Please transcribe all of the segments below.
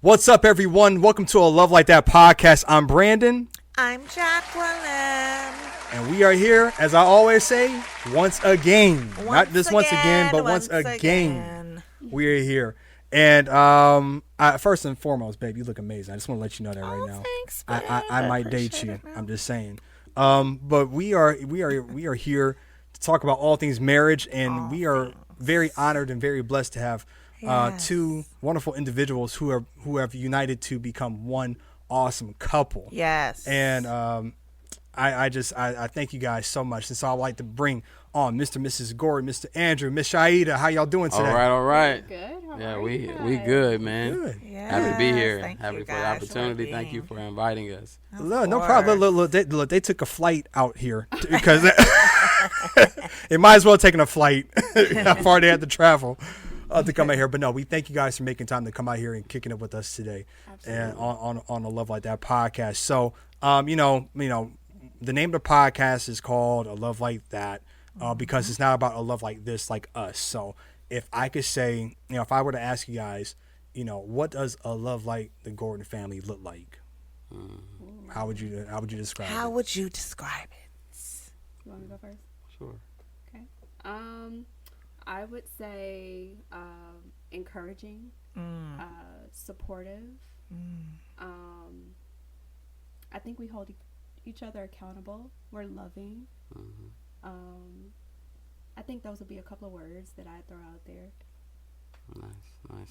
What's up, everyone? Welcome to a Love Like That podcast. I'm Brandon. I'm Jacqueline. And we are here, as I always say, once again. Not just once again, but once again. We are here. And first and foremost, babe, you look amazing. I just want to let you know that right now. Thanks, I might date you. I'm just saying. But we are here to talk about all things marriage, and we are very honored and very blessed to have two wonderful individuals who have united to become one awesome couple. Yes. And I thank you guys so much. And so I'd like to bring on Mr. and Mrs. Gordon, Mr. Andrew, Miss Shiedah. How y'all doing today? All right. Good. We good, man. Good. Yes. Happy to be here. Thank Happy you for the guys opportunity. for Thank you being- for inviting us. No problem. Look, they took a flight out here because it might as well taking a flight. How far they had to travel to come out here. But no, we thank you guys for making time to come out here and kicking it with us today. Absolutely. And on the Love Like That podcast. So, you know, the name of the podcast is called A Love Like That because it's not about a love like this, like us. So if I could say, if I were to ask you guys, what does a love like the Gordon family look like? How would you describe it? How would you describe it? You want me to go first? Sure. Okay. I would say encouraging, supportive. I think we hold each other accountable. We're loving. I think those would be a couple of words that I'd throw out there.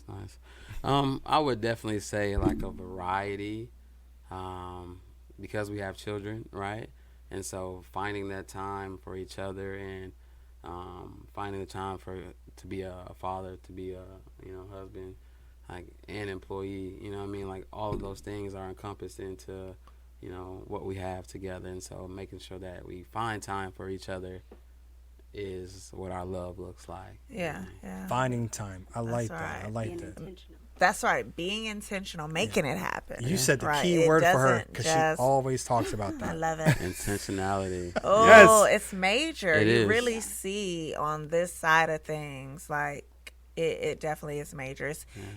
Nice. I would definitely say like a variety, because we have children, right? And so finding that time for each other and finding the time to be a father, to be a husband, like an employee. You know what I mean? Like all of those things are encompassed into what we have together, and so making sure that we find time for each other is what our love looks like. Yeah. Finding time. I like right. that. I like Being that. intentional. That's right. Being intentional, making it happen. You said the Right. key It word for her doesn't because she just- always talks about I that. love it. Intentionality. Oh, Yes. it's major. It you is. really see on this side of things, like it definitely is major.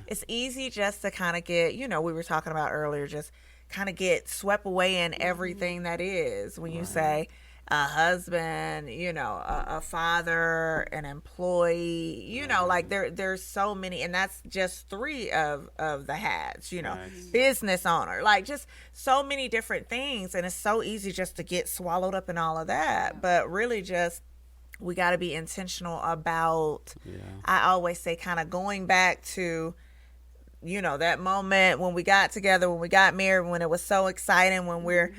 It's easy just to kind of get, we were talking about earlier, just kind of get swept away in everything that is. When you say a husband, a father, an employee, like there's so many, and that's just three of the hats, business owner, like just so many different things. And it's so easy just to get swallowed up in all of that. But really just, we got to be intentional about, I always say, kind of going back to, that moment when we got together, when we got married, when it was so exciting, when we're,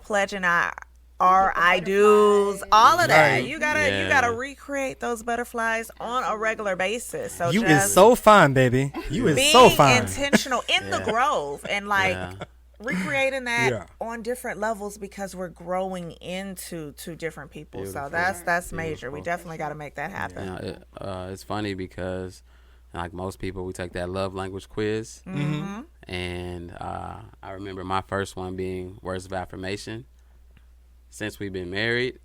pledging our I do's, all of that. Right. You gotta recreate those butterflies on a regular basis. So You just is so fine, baby. You is being so fine. intentional in the growth and recreating that on different levels because we're growing into two different people. Beautiful. So that's major. Beautiful. We definitely got to make that happen. It's funny because like most people, we take that love language quiz, and I remember my first one being words of affirmation. Since we've been married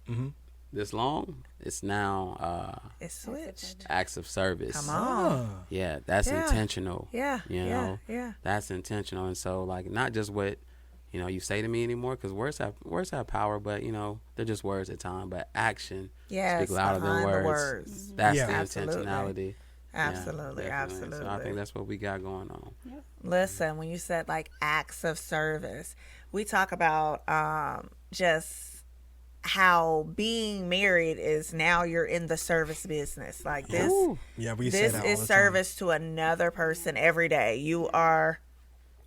this long, it's now It's switched. acts of service. Come on. Yeah, that's Yeah. intentional. Yeah. You know, That's that's intentional. And so like not just what you say to me anymore, because words have power, but they're just words at time. But action speak louder than behind the words. That's Yeah. the Absolutely. intentionality. Absolutely, Yeah, definitely. absolutely. So I think that's what we got going on. Listen, when you said like acts of service, we talk about just how being married is now you're in the service business. Like this, Yeah, we say this that all is the service to another person every day.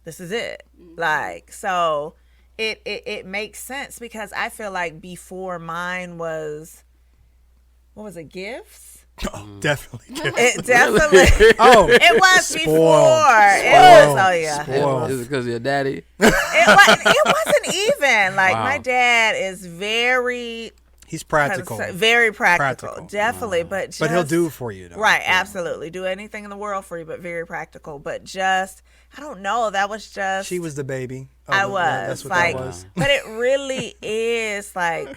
This is it. Like, so it makes sense because I feel like before mine was, what was it, gifts? time. Oh, definitely. It definitely. Oh, It was Spoiled. before. It Spoiled. was. Oh yeah. Spoiled. Is it because of your daddy? It wasn't even like Wow. my dad is very He's practical. very practical. Practical. Definitely, but just, But he'll do it for you, though. right. Absolutely, do anything in the world for you, but very practical. But just, I don't know. That was just She was the baby. I Oh, was That's what like, that was. but it really is like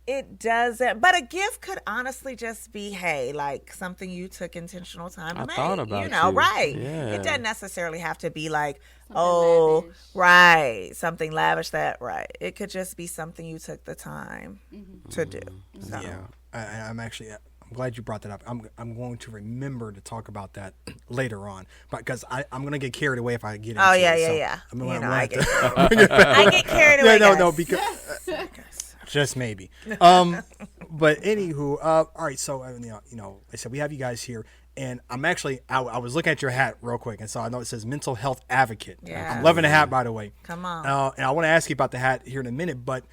It doesn't, but a gift could honestly just be, hey, like something you took intentional time to I make. thought about you know, you. right? Yeah. It doesn't necessarily have to be like, Something oh, lavish. right, something lavish. That right. It could just be something you took the time to do. So. Yeah, I'm actually. I'm glad you brought that up. I'm going to remember to talk about that later on, but because I'm going to get carried away if I get into Oh yeah, it. yeah, So yeah. I'm You gonna know, have I to get, I get carried away. no, guys. no, because just maybe. But anywho, all right. So I said we have you guys here, and I'm actually I was looking at your hat real quick, and so I know it says mental health advocate. Yes. I'm loving the hat, by the way. Come on. And I want to ask you about the hat here in a minute, but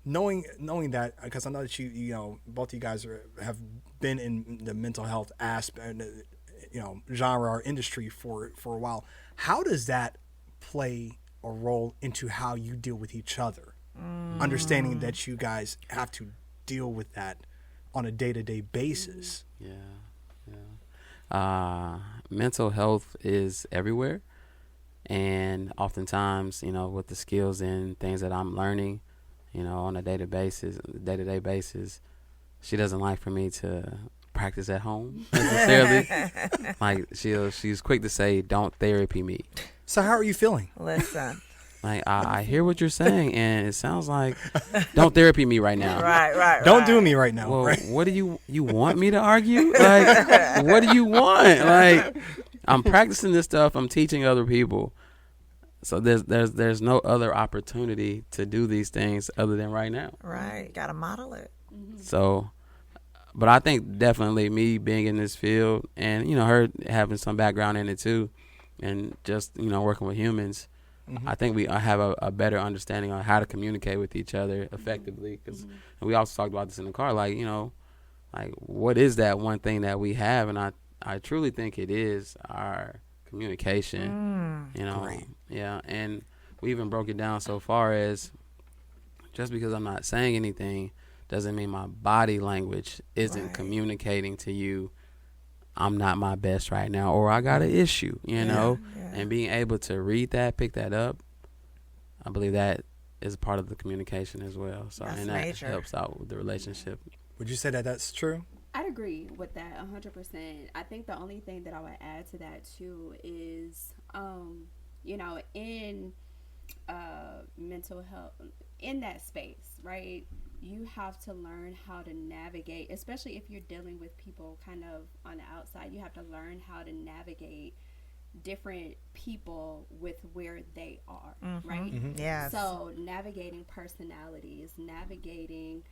knowing that, because I know that you know both of you guys have been in the mental health aspect, genre or industry for a while. How does that play a role into how you deal with each other? Understanding that you guys have to deal with that on a day-to-day basis. Mental health is everywhere, and oftentimes, with the skills and things that I'm learning, on a day-to-day basis, she doesn't like for me to practice at home necessarily. Like she's quick to say, "Don't therapy me." So how are you feeling? Listen. Like I hear what you're saying, and it sounds like, "Don't therapy me right now." Right. Don't do me right now. Well, right? what do you want me to argue? Like, what do you want? Like, I'm practicing this stuff. I'm teaching other people. So there's no other opportunity to do these things other than right now. Right. Got to model it. So, but I think definitely me being in this field and, her having some background in it too, and just, working with humans, I think we have a better understanding on how to communicate with each other effectively. Cause, and we also talked about this in the car, like, like what is that one thing that we have? And I truly think it is our communication, Great. Yeah. And we even broke it down so far as just because I'm not saying anything doesn't mean my body language isn't communicating to you I'm not my best right now, or I got an issue, Yeah. and being able to read that, pick that up, I believe that is part of the communication as well. So, That's and that major. helps out with the relationship. Would you say that that's true? I'd agree with that 100%. I think the only thing that I would add to that too is, in mental health, in that space, right? You have to learn how to navigate, especially if you're dealing with people kind of on the outside. You have to learn how to navigate different people with where they are, right? Yes. So navigating personalities, navigating,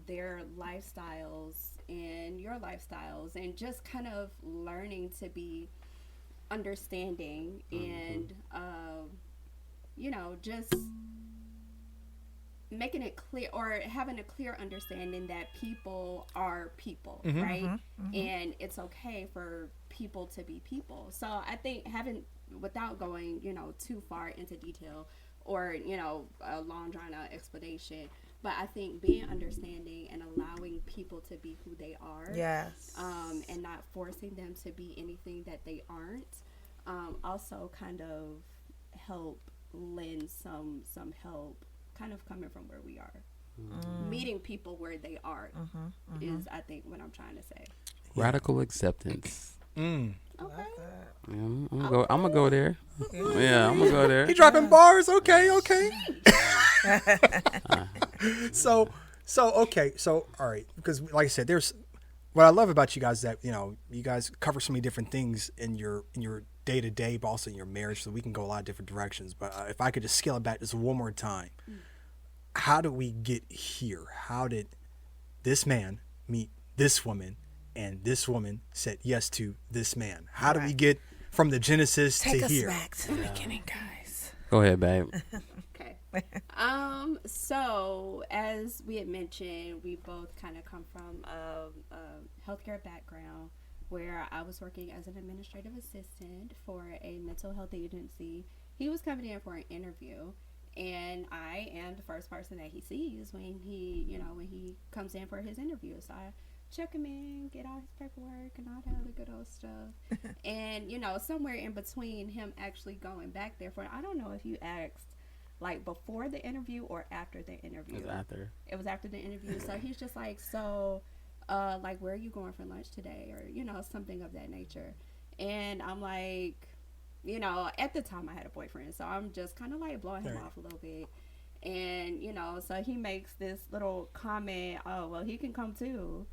their lifestyles and your lifestyles, and just kind of learning to be understanding and, just making it clear, or having a clear understanding that people are people, right? And it's okay for people to be people. So I think without going, too far into detail or, a long drawn out explanation, but I think being understanding and allowing people to be who they are, Yes. and not forcing them to be anything that they aren't, also kind of help lend some help, kind of coming from where we are. Meeting people where they are is, I think, what I'm trying to say. Radical acceptance. Okay. Yeah, I'm gonna go there. Yeah, I'm gonna go there. He dropping bars. Okay. So okay. So all right. Because like I said, there's what I love about you guys that you guys cover so many different things in your day to day, but also in your marriage. So we can go a lot of different directions. But if I could just scale it back just one more time, how did we get here? How did this man meet this woman, and this woman said yes to this man? How did we get from the Genesis Take to us here? back to the beginning, guys. Go ahead, babe. Okay. So as we had mentioned, we both kind of come from a healthcare background, where I was working as an administrative assistant for a mental health agency. He was coming in for an interview, and I am the first person that he sees when he comes in for his interview. So I check him in, get all his paperwork and all that other good old stuff. And, somewhere in between him actually going back there for, I don't know if you asked like before the interview or after the interview. It was after. It was after the interview. So he's just like, so, like, where are you going for lunch today? Or, you know, something of that nature. And I'm like, you know, at the time I had a boyfriend. So I'm just kind of like blowing him off a little bit. And, you know, so he makes this little comment, oh, well, he can come too.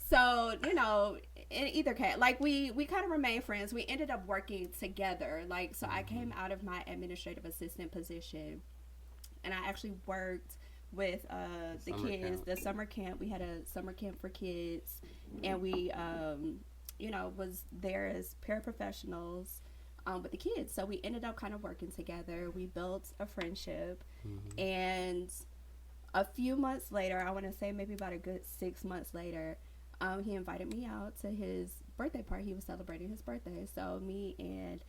So, you know, in either case, like we kind of remained friends. We ended up working together. Like, so I came out of my administrative assistant position and I actually worked with the kids, the summer camp. We had a summer camp for kids and we, you know, was there as paraprofessionals with the kids. So we ended up kind of working together. We built a friendship and a few months later, I want to say maybe about a good 6 months later, he invited me out to his birthday party. He was celebrating his birthday. So me and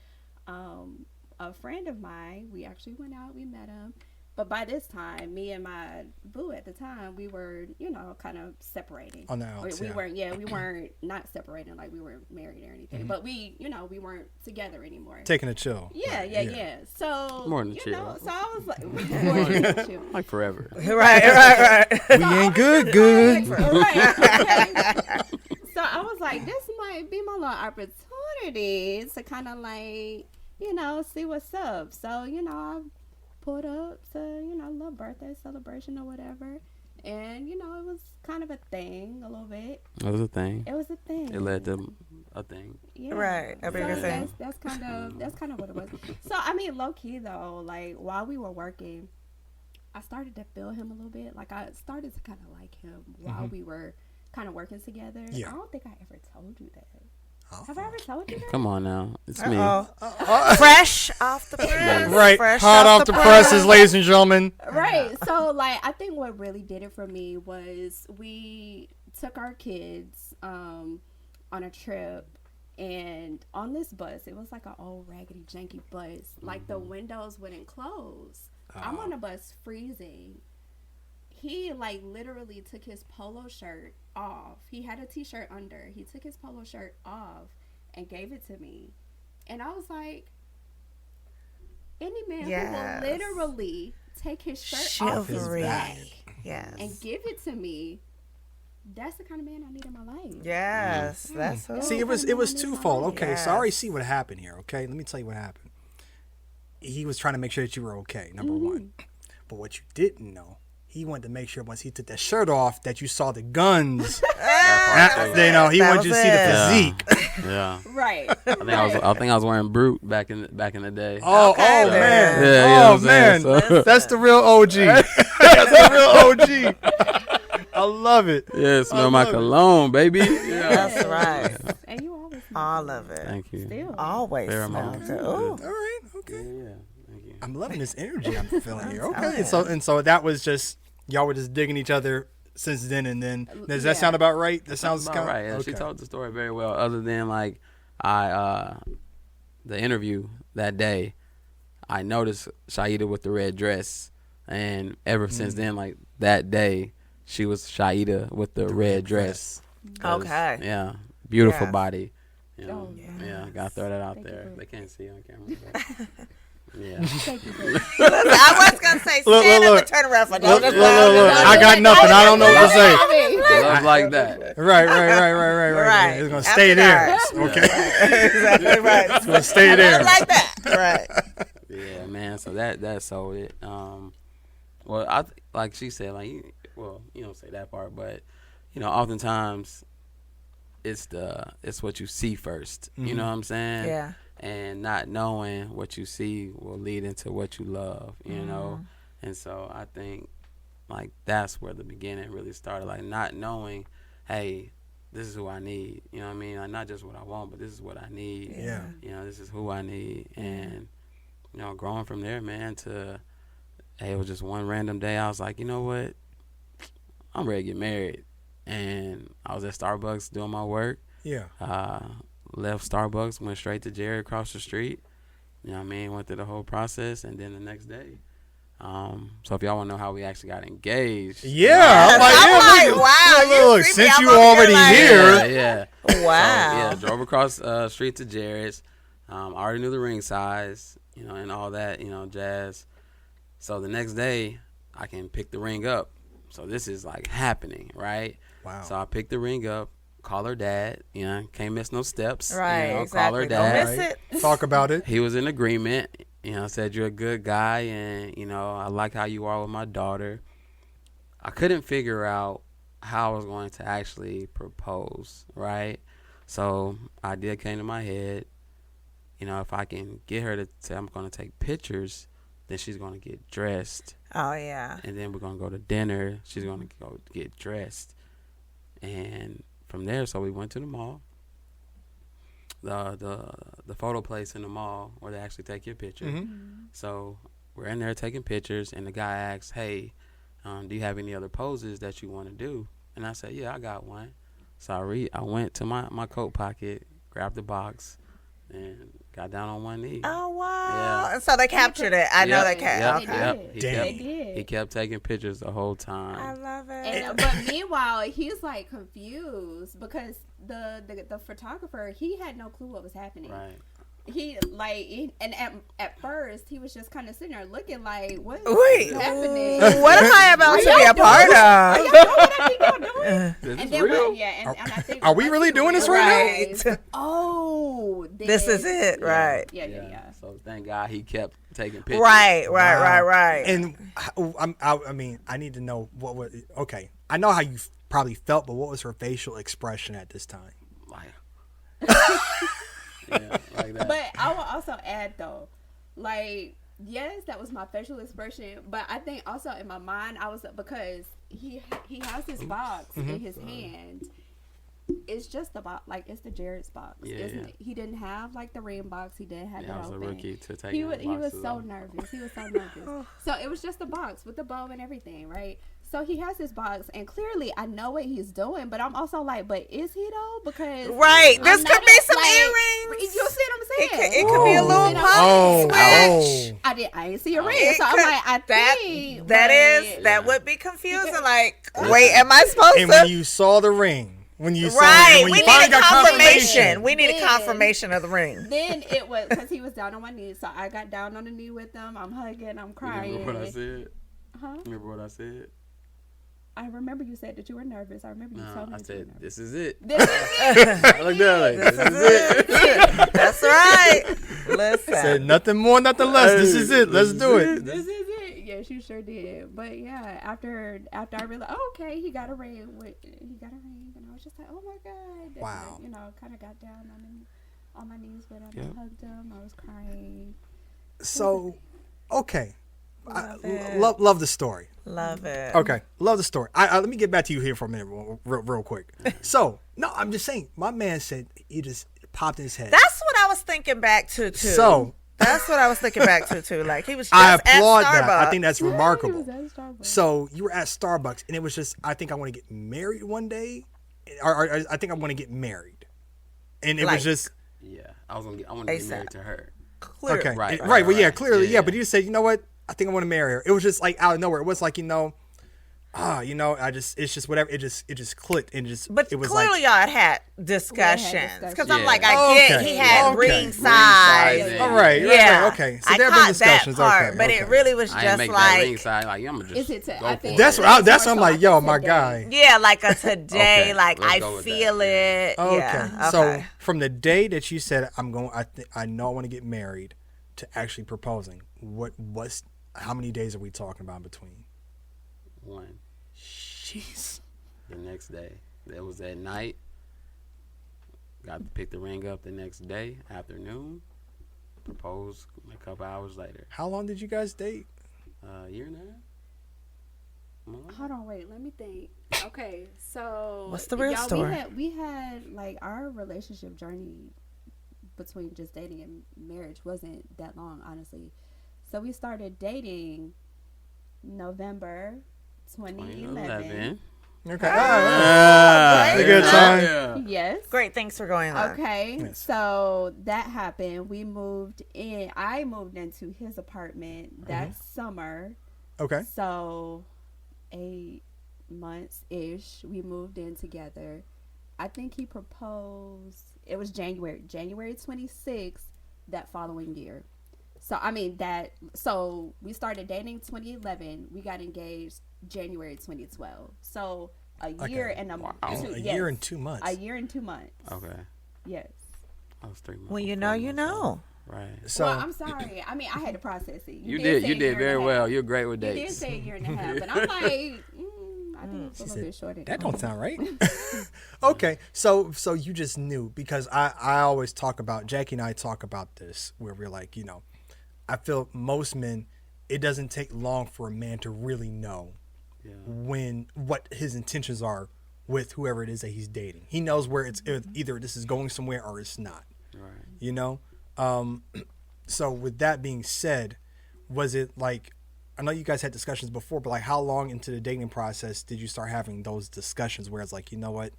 a friend of mine, we actually went out, we met him. But by this time, me and my boo at the time, we were, you know, kind of separating. On the outs, we weren't not separating like we weren't married or anything. But we, you know, we weren't together anymore. Taking a chill. Yeah. So More than you chill. know, so I was like, more than chill. Like forever. Right. We ain't good. Right. So I was like, this might be my little opportunity to kind of like, you know, see what's up. So, you know, I pulled up to, you know, a little birthday celebration or whatever. And, you know, it was kind of a thing a little bit. It was a thing. It led to a thing. Yeah. Right. A bigger thing. That's kind of what it was. So, I mean, low key though, like while we were working, I started to feel him a little bit. Like I started to kind of like him while we were kind of working together. Yeah. I don't think I ever told you that. Have I ever told you that? Come on now. It's me. Fresh off the press. Right. Fresh Hot off the presses, ladies and gentlemen. Right. So, like, I think what really did it for me was we took our kids on a trip. And on this bus, it was like an old raggedy, janky bus. Like, the windows wouldn't close. I'm on the bus freezing. He, like, literally took his polo shirt off. He had a t-shirt under. He took his polo shirt off and gave it to me. And I was like, any man who will literally take his shirt off his back and give it to me, that's the kind of man I need in my life. Yes. That's so See, it was twofold. Okay, so I already see what happened here. Okay, let me tell you what happened. He was trying to make sure that you were okay, number one. But what you didn't know, he wanted to make sure once he took that shirt off that you saw the guns. You know, he wanted you to see the physique. Yeah. Right. I think I was wearing Brute back in the day. Oh, Okay, man. Yeah, you know Oh, what I'm saying? man. So- That's the real OG. That's the real OG. I love it. Yeah, smell my cologne, baby. Yeah. That's right. And you always All of it. Thank you. still. Always Pheromones. smell good. Ooh. All right. Okay. Yeah. Thank you. I'm loving this energy I'm feeling here. Okay. telling And so that was just, y'all were just digging each other since then and then. Does that sound about right? That sounds About kind of right. Yeah, okay. She told the story very well. Other than like, the interview that day, I noticed Shiedah with the red dress, and ever since then, like that day, she was Shiedah with the red dress. 'Cause, Okay. Yeah, beautiful Yes. body. You know, Oh, yeah, gotta throw that out Thank you, there. boo. They can't see on camera. But, yeah. Thank you, baby. I was gonna say Look, stand look, up and turn around for Look. I got nothing. I don't know what to say. Love like that. Right. Right. It's gonna After stay there. dark. Okay. Exactly right. It's gonna stay there. Like that. Right. Yeah, man. So that sold it. Well, I like she said, like, well, you don't say that part, but you know, oftentimes it's what you see first. You know what I'm saying? Yeah. And not knowing what you see will lead into what you love. You know, and so I think like that's where the beginning really started. Like not knowing, hey, this is who I need. You know what I mean? Like not just what I want, but this is what I need. Yeah. You know, this is who I need. And, you know, growing from there, man, to, hey, it was just one random day. I was like, you know what? I'm ready to get married. And I was at Starbucks doing my work. Yeah. Left Starbucks, went straight to Jerry across the street. You know what I mean? Went through the whole process. And then the next day. So if y'all want to know how we actually got engaged. Yeah. I'm like, wow. Look, creepy. since I'm you over already like, here. Yeah. Wow. So, yeah, drove across street to Jared's. I already knew the ring size, and all that, jazz. So the next day, I can pick the ring up. So this is like happening, right? Wow. So I pick the ring up, call her dad. Can't miss no steps. Right, Call exactly. her Don't dad. miss it. Talk about it. He was in agreement. Said you're a good guy, and I like how you are with my daughter. I couldn't figure out how I was going to actually propose, right? So idea came to my head. If I can get her to say I'm going to take pictures, then she's going to get dressed. Oh, yeah. And then we're going to go to dinner. She's going to go get dressed. And from there, so we went to the mall. The photo place in the mall where they actually take your picture. Mm-hmm. So we're in there taking pictures, and the guy asks, hey, do you have any other poses that you want to do? And I said, yeah, I got one. So I went to my coat pocket, grabbed the box, and got down on one knee. Oh, wow. Yeah. And so they captured it. I know they captured it. Yep. Okay. Damn. He kept taking pictures the whole I time. love it. But meanwhile, he's like confused because the photographer, he had no clue what was happening. Right. At first he was just kind of sitting there looking like, what's Wait, happening? what am I about to be a part Y'all of? know what I think y'all doing? This And is then real. and I think Are we really doing this right now? Oh, This is it, right? Yeah. So thank God he kept taking pictures. Right. And I need to know what was. Okay, I know how you probably felt, but what was her facial expression at this time? Like, yeah, like that. But I will also add though, like, yes, that was my facial expression, but I think also in my mind I was, because he has this box in his hand. It's just the box, like it's the Jared's box. Yeah. He didn't have like the ring box. He didn't have I the was whole a thing. rookie to take He was so nervous. He was so nervous. So it was just a box with the bow and everything, right? So he has this box, and clearly I know what he's doing, but I'm also like, but is he though? Because Right. I'm This not could be some like, earrings. You see what I'm saying? It could be a little Oh, pump switch. oh. I didn't see a ring, It so I'm could- like, I think that would be confusing. Like, wait, am I supposed And to? when you saw the ring, when you Right, when we you finally need a got confirmation. We need a Then- confirmation of the ring. Then it was because he was down on my knees, so I got down on the knee with him. I'm hugging, I'm crying. Remember what I said? Huh? Remember what I said? I remember you said that you were nervous. I remember you told me I that you were said, nervous. this is it. This is it. I looked at her like, this is it. That's right. Listen. Said nothing more, nothing less. This is it. Let's do it. This is it. Yes, you sure did. But yeah, after I realized, oh, okay, he got a ring, and I was just like, oh my god. And Wow. I kind of got down on my knees with him, and hugged him. I was crying. So, okay. Love it. Love the story. Love it. Okay, love the story. Let me get back to you here for a minute, real quick. So, no, I'm just saying, my man said he just popped in his head. That's what I was thinking back to, too. So, that's what I was thinking back to, too. Like, he was just I at applaud Starbucks. that. I think that's He remarkable. was at Starbucks. So, you were at Starbucks, and it was just, I think I want to get married one day, or I think I want to get married, and it Like, was just Yeah, I want to get ASAP. married to her. Clear. okay, Right, right. Well, yeah, right. clearly, Yeah. But you said, you know what? I think I want to marry her. It was just like out of nowhere. It was like, it's just whatever. It just clicked and just. But it was clearly, like, y'all had discussions. Because I'm Yeah. like, I get Okay. he had Okay. ringside. Ringside. all right, Yeah. right, okay. So I there have been caught discussions. that part, okay, but okay. it really was I ain't just make that like, ringside. Like, I'm gonna just Is it to- go I for think- it. That's what I'm like, yo, my guy. yeah, like a today, Okay, like let's I go with that. feel it. Okay. Yeah. So Okay. from the day that you said I know I want to get married to actually proposing, how many days are we talking about in between? One. Jeez. The next day. It was at night. Got to pick the ring up the next day, afternoon. Proposed a couple hours later. How long did you guys date? Year and a half? More? Hold on, wait. Let me think. Okay, so What's the real y'all, story? We had like our relationship journey between just dating and marriage wasn't that long, honestly. So we started dating November 2011. Okay. great. A good time. Yeah. Yes. Great, thanks for going on. Okay, Yes. so that happened. We moved in. I moved into his apartment that summer. Okay. So 8 months ish, we moved in together. I think he proposed. It was January 26th. that following year. So we started dating 2011. We got engaged January 2012. So a year and a year and 2 months. A year and 2 months. Okay. Yes. I was 3 months. Well, you know. Right. So Well, I'm sorry. I mean, I had to process it. You did very well. You're great with You did dates. say a year and a half, but I'm like, I think it's a little bit shorter. that don't sound right. Okay, so you just knew, because I always talk about, Jackie and I talk about this, where we're like, I feel most men, it doesn't take long for a man to really know what his intentions are with whoever it is that he's dating. He knows where it's either this is going somewhere or it's not. Right. So with that being said, was it like, I know you guys had discussions before, but like how long into the dating process did you start having those discussions where it's like, you know what,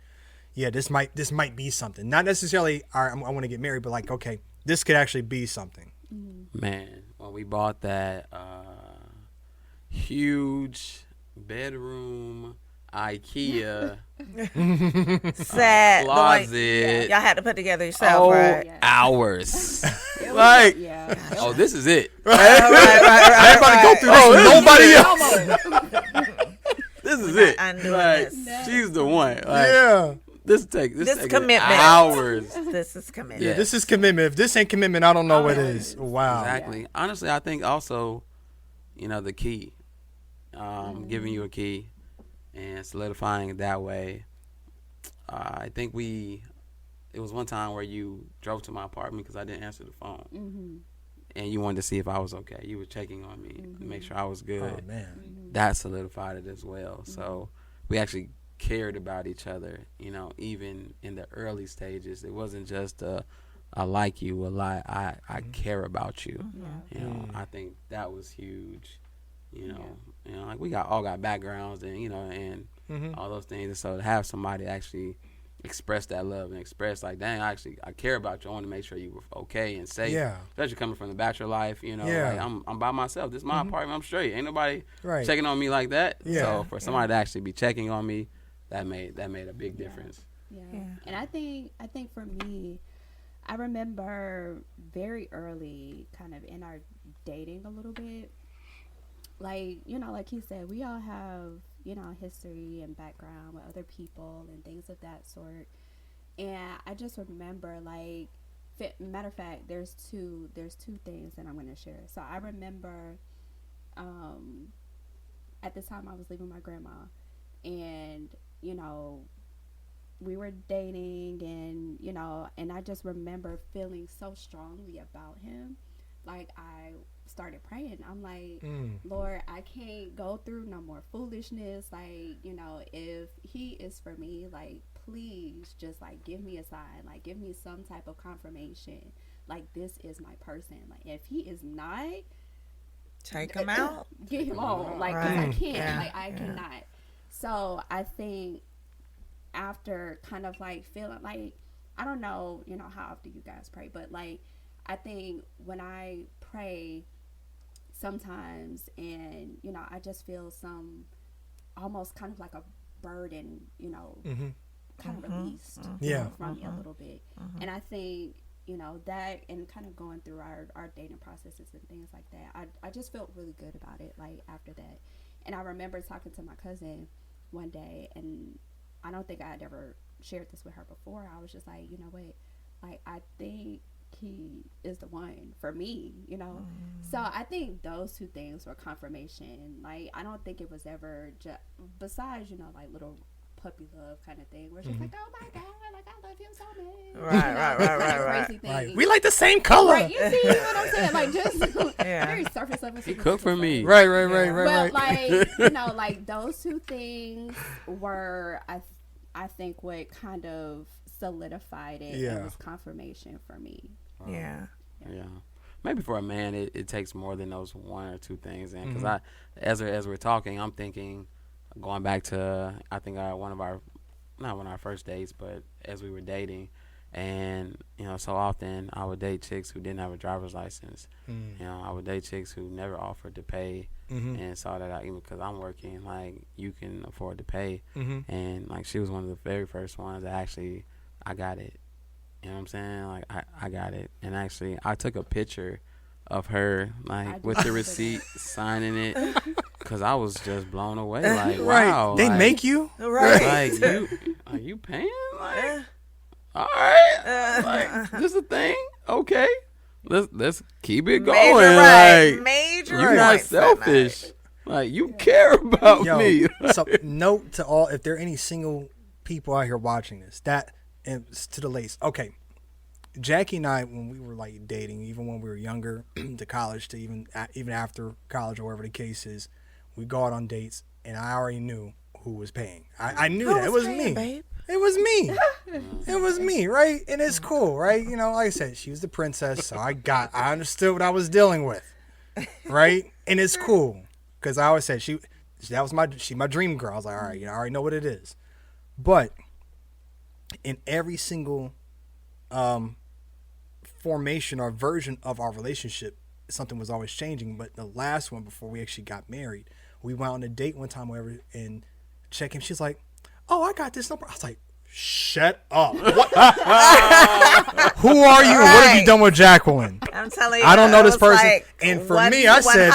yeah, this might be something, not necessarily I want to get married, but like, okay, this could actually be something. Man, when we bought that huge bedroom IKEA Sad closet, y'all had to put together yourself, right? hours. Like, Yeah. this is it. I ain't about to go through this with nobody else. This is it. undoing Like, this. she's the one. Like, Yeah. This commitment. hours. This is commitment. Yeah. This is commitment. If this ain't commitment, I don't know what is. Wow. Exactly. Honestly, I think also, the key, giving you a key and solidifying it that way. I think it was one time where you drove to my apartment because I didn't answer the phone. And you wanted to see if I was okay. You were checking on me to make sure I was good. Oh, man. That solidified it as well. So we actually cared about each other, even in the early stages. It wasn't just I like you, I care about you. I think that was huge. Like we all got backgrounds and all those things, and so to have somebody actually express that love and express like, dang, I care about you. I want to make sure you were okay and safe. Yeah. Especially coming from the bachelor life, Yeah. like I'm by myself. This is my apartment. I'm straight. Ain't nobody Right. checking on me like that. Yeah. So for somebody to actually be checking on me, that made a big difference. Yeah. And I think for me, I remember very early kind of in our dating a little bit, like, like he said, we all have, history and background with other people and things of that sort. And I just remember, like, matter of fact, there's two things that I'm going to share. So I remember at the time I was leaving my grandma, and, we were dating, and, and I just remember feeling so strongly about him. Like, I started praying. I'm like, Lord, I can't go through no more foolishness. Like, if he is for me, like, please just, like, give me a sign. Like, give me some type of confirmation. Like, this is my person. Like, if he is not, Take him out. get him on. Like, 'cause I can't. Like, I cannot. So I think after kind of like feeling like, I don't know, how often you guys pray, but like, I think when I pray sometimes, and, I just feel some almost kind of like a burden, kind of released from me a little bit. And I think, that, and kind of going through our dating processes and things like that, I just felt really good about it, like, after that. And I remember talking to my cousin one day, and I don't think I had ever shared this with her before. I was just like, you know what, like, I think he is the one for me, So I think those two things were confirmation. Like, I don't think it was ever just, besides, like, little puppy love kind of thing, where it's just like, oh my God, like, I love him so much. Right. Crazy thing. Right. We like the same color. Right, you see what I'm saying? Like, just very surface level. He cooked for me. Right. But like, like, those two things were, I think, what kind of solidified it. Yeah. It was confirmation for me. Yeah. Maybe for a man, it takes more than those one or two things. And because as we're talking, I'm thinking, going back to, I think not one of our first dates, but as we were dating, and so often I would date chicks who didn't have a driver's license. I would date chicks who never offered to pay, and saw that even because I'm working, like, you can afford to pay, and like she was one of the very first ones that actually I got it. You know what I'm saying? Like, I got it. And actually, I took a picture of her, like, with the receipt, signing it, because I was just blown away. Like, wow. They like, make you? Right. Like, are you paying? Like, all right. Like, this a thing? Okay. Let's keep it going. Like, Major you're not points that night. selfish. Like, you care about me. So note to all, if there are any single people out here watching this, that, and to the ladies, okay, Jackie and I, when we were like dating, even when we were younger, to college, to even after college or whatever the case is, we go out on dates, and I already knew who was paying. I knew that it was me. Babe? It was me. It was me, right? And it's cool, right? You know, like I said, she was the princess, so I understood what I was dealing with, right? And it's cool, because I always said she was my dream girl. I was like, all right, you know, I already know what it is. But in every single formation or version of our relationship, something was always changing. But the last one, before we actually got married, we went on a date one time, whatever, and check him. She's like, "Oh, I got this number." I was like, "Shut up! What? Who are you? What have you done with Jacqueline?" I'm telling you, I don't know this was person. like And for 1 me, to I said,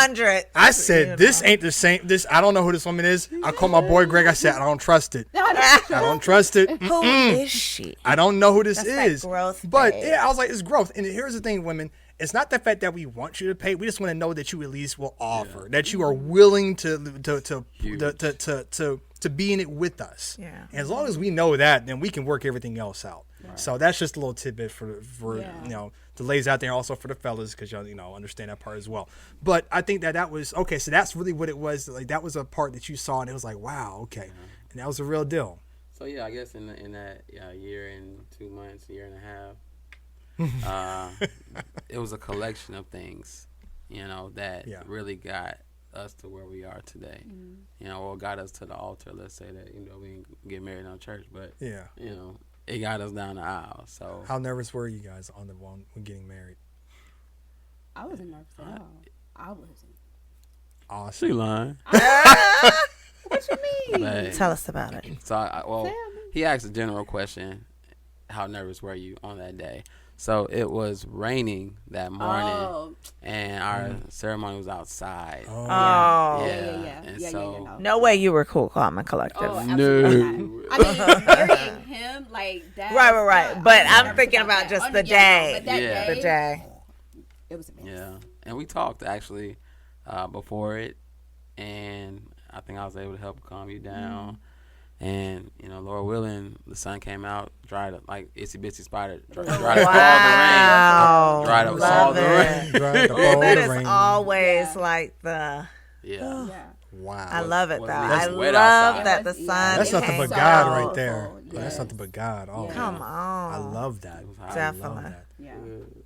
100. this ain't the same. This, I don't know who this woman is. I called my boy Greg. I said, I don't trust it. I don't trust it. Who is she? I don't know who this That's that is. growth, But babe. yeah, I was like, it's growth. And here's the thing, women. It's not the fact that we want you to pay. We just want to know that you at least will offer, that you are willing to be in it with us. Yeah. And as long as we know that, then we can work everything else out. Right. So that's just a little tidbit for you know, the ladies out there, also for the fellas, because y'all, you know, understand that part as well. But I think that was okay. So that's really what it was. Like, that was a part that you saw, and it was like, wow, okay, and that was a real deal. So yeah, I guess in that year and 2 months, year and a half, it was a collection of things, you know, that really got us to where we are today. You know, or got us to the altar. Let's say that, you know, we didn't get married in church, but you know, it got us down the aisle. So how nervous were you guys on the one when getting married? I wasn't nervous at all. I wasn't. Awesome. She lying. What you mean? But, Tell us about it. so he asked a general question: how nervous were you on that day? So it was raining that morning, and our ceremony was outside. Oh. Yeah. And so, No way you were cool, calm, and collective. Oh, absolutely not. I mean, marrying him like that. Right. But I'm thinking about just the day. Yeah. The day. It was amazing. Yeah, and we talked actually before it, and I think I was able to help calm you down. And, you know, Lord willing, the sun came out, dried up like itsy bitsy spider, dried up all the rain. Dried up all the rain. Dried up all That the is rain. always like the. Yeah. Wow. I love it though. I wet love outside. that the sun. That's nothing came but God out. right there. Yes. That's nothing but God. Oh, Come on. I love that. Definitely. I love that. Yeah.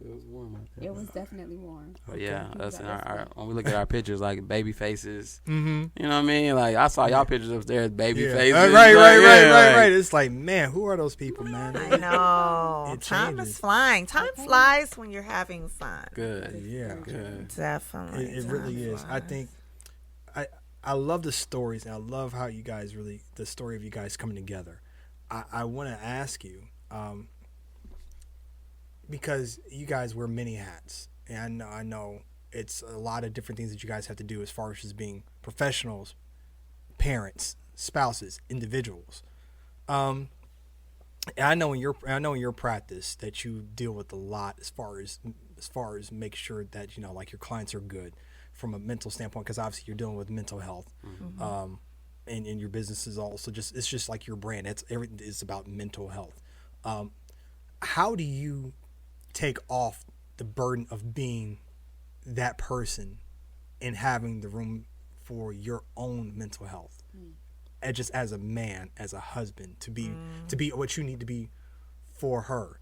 It was warm out there. It was definitely warm. But yeah, us and That's our when we look at our pictures, like baby faces, Mm-hmm. you know what I mean? Like, I saw y'all pictures upstairs, baby faces. Right. It's like, man, who are those people, man? I know. It Time changes. is flying. Time flies when you're having fun. Good. Yeah. Good. Definitely. It really is. I think I love the stories, and I love how you guys the story of you guys coming together. I want to ask you, because you guys wear many hats, and I know it's a lot of different things that you guys have to do as far as just being professionals, parents, spouses, individuals. And I know in your practice that you deal with a lot as far as make sure that, you know, like, your clients are good from a mental standpoint, because obviously you're dealing with mental health. And your business is also it's just like your brand. Everything is about mental health. How do you take off the burden of being that person and having the room for your own mental health, and just as a man, as a husband, to be what you need to be for her?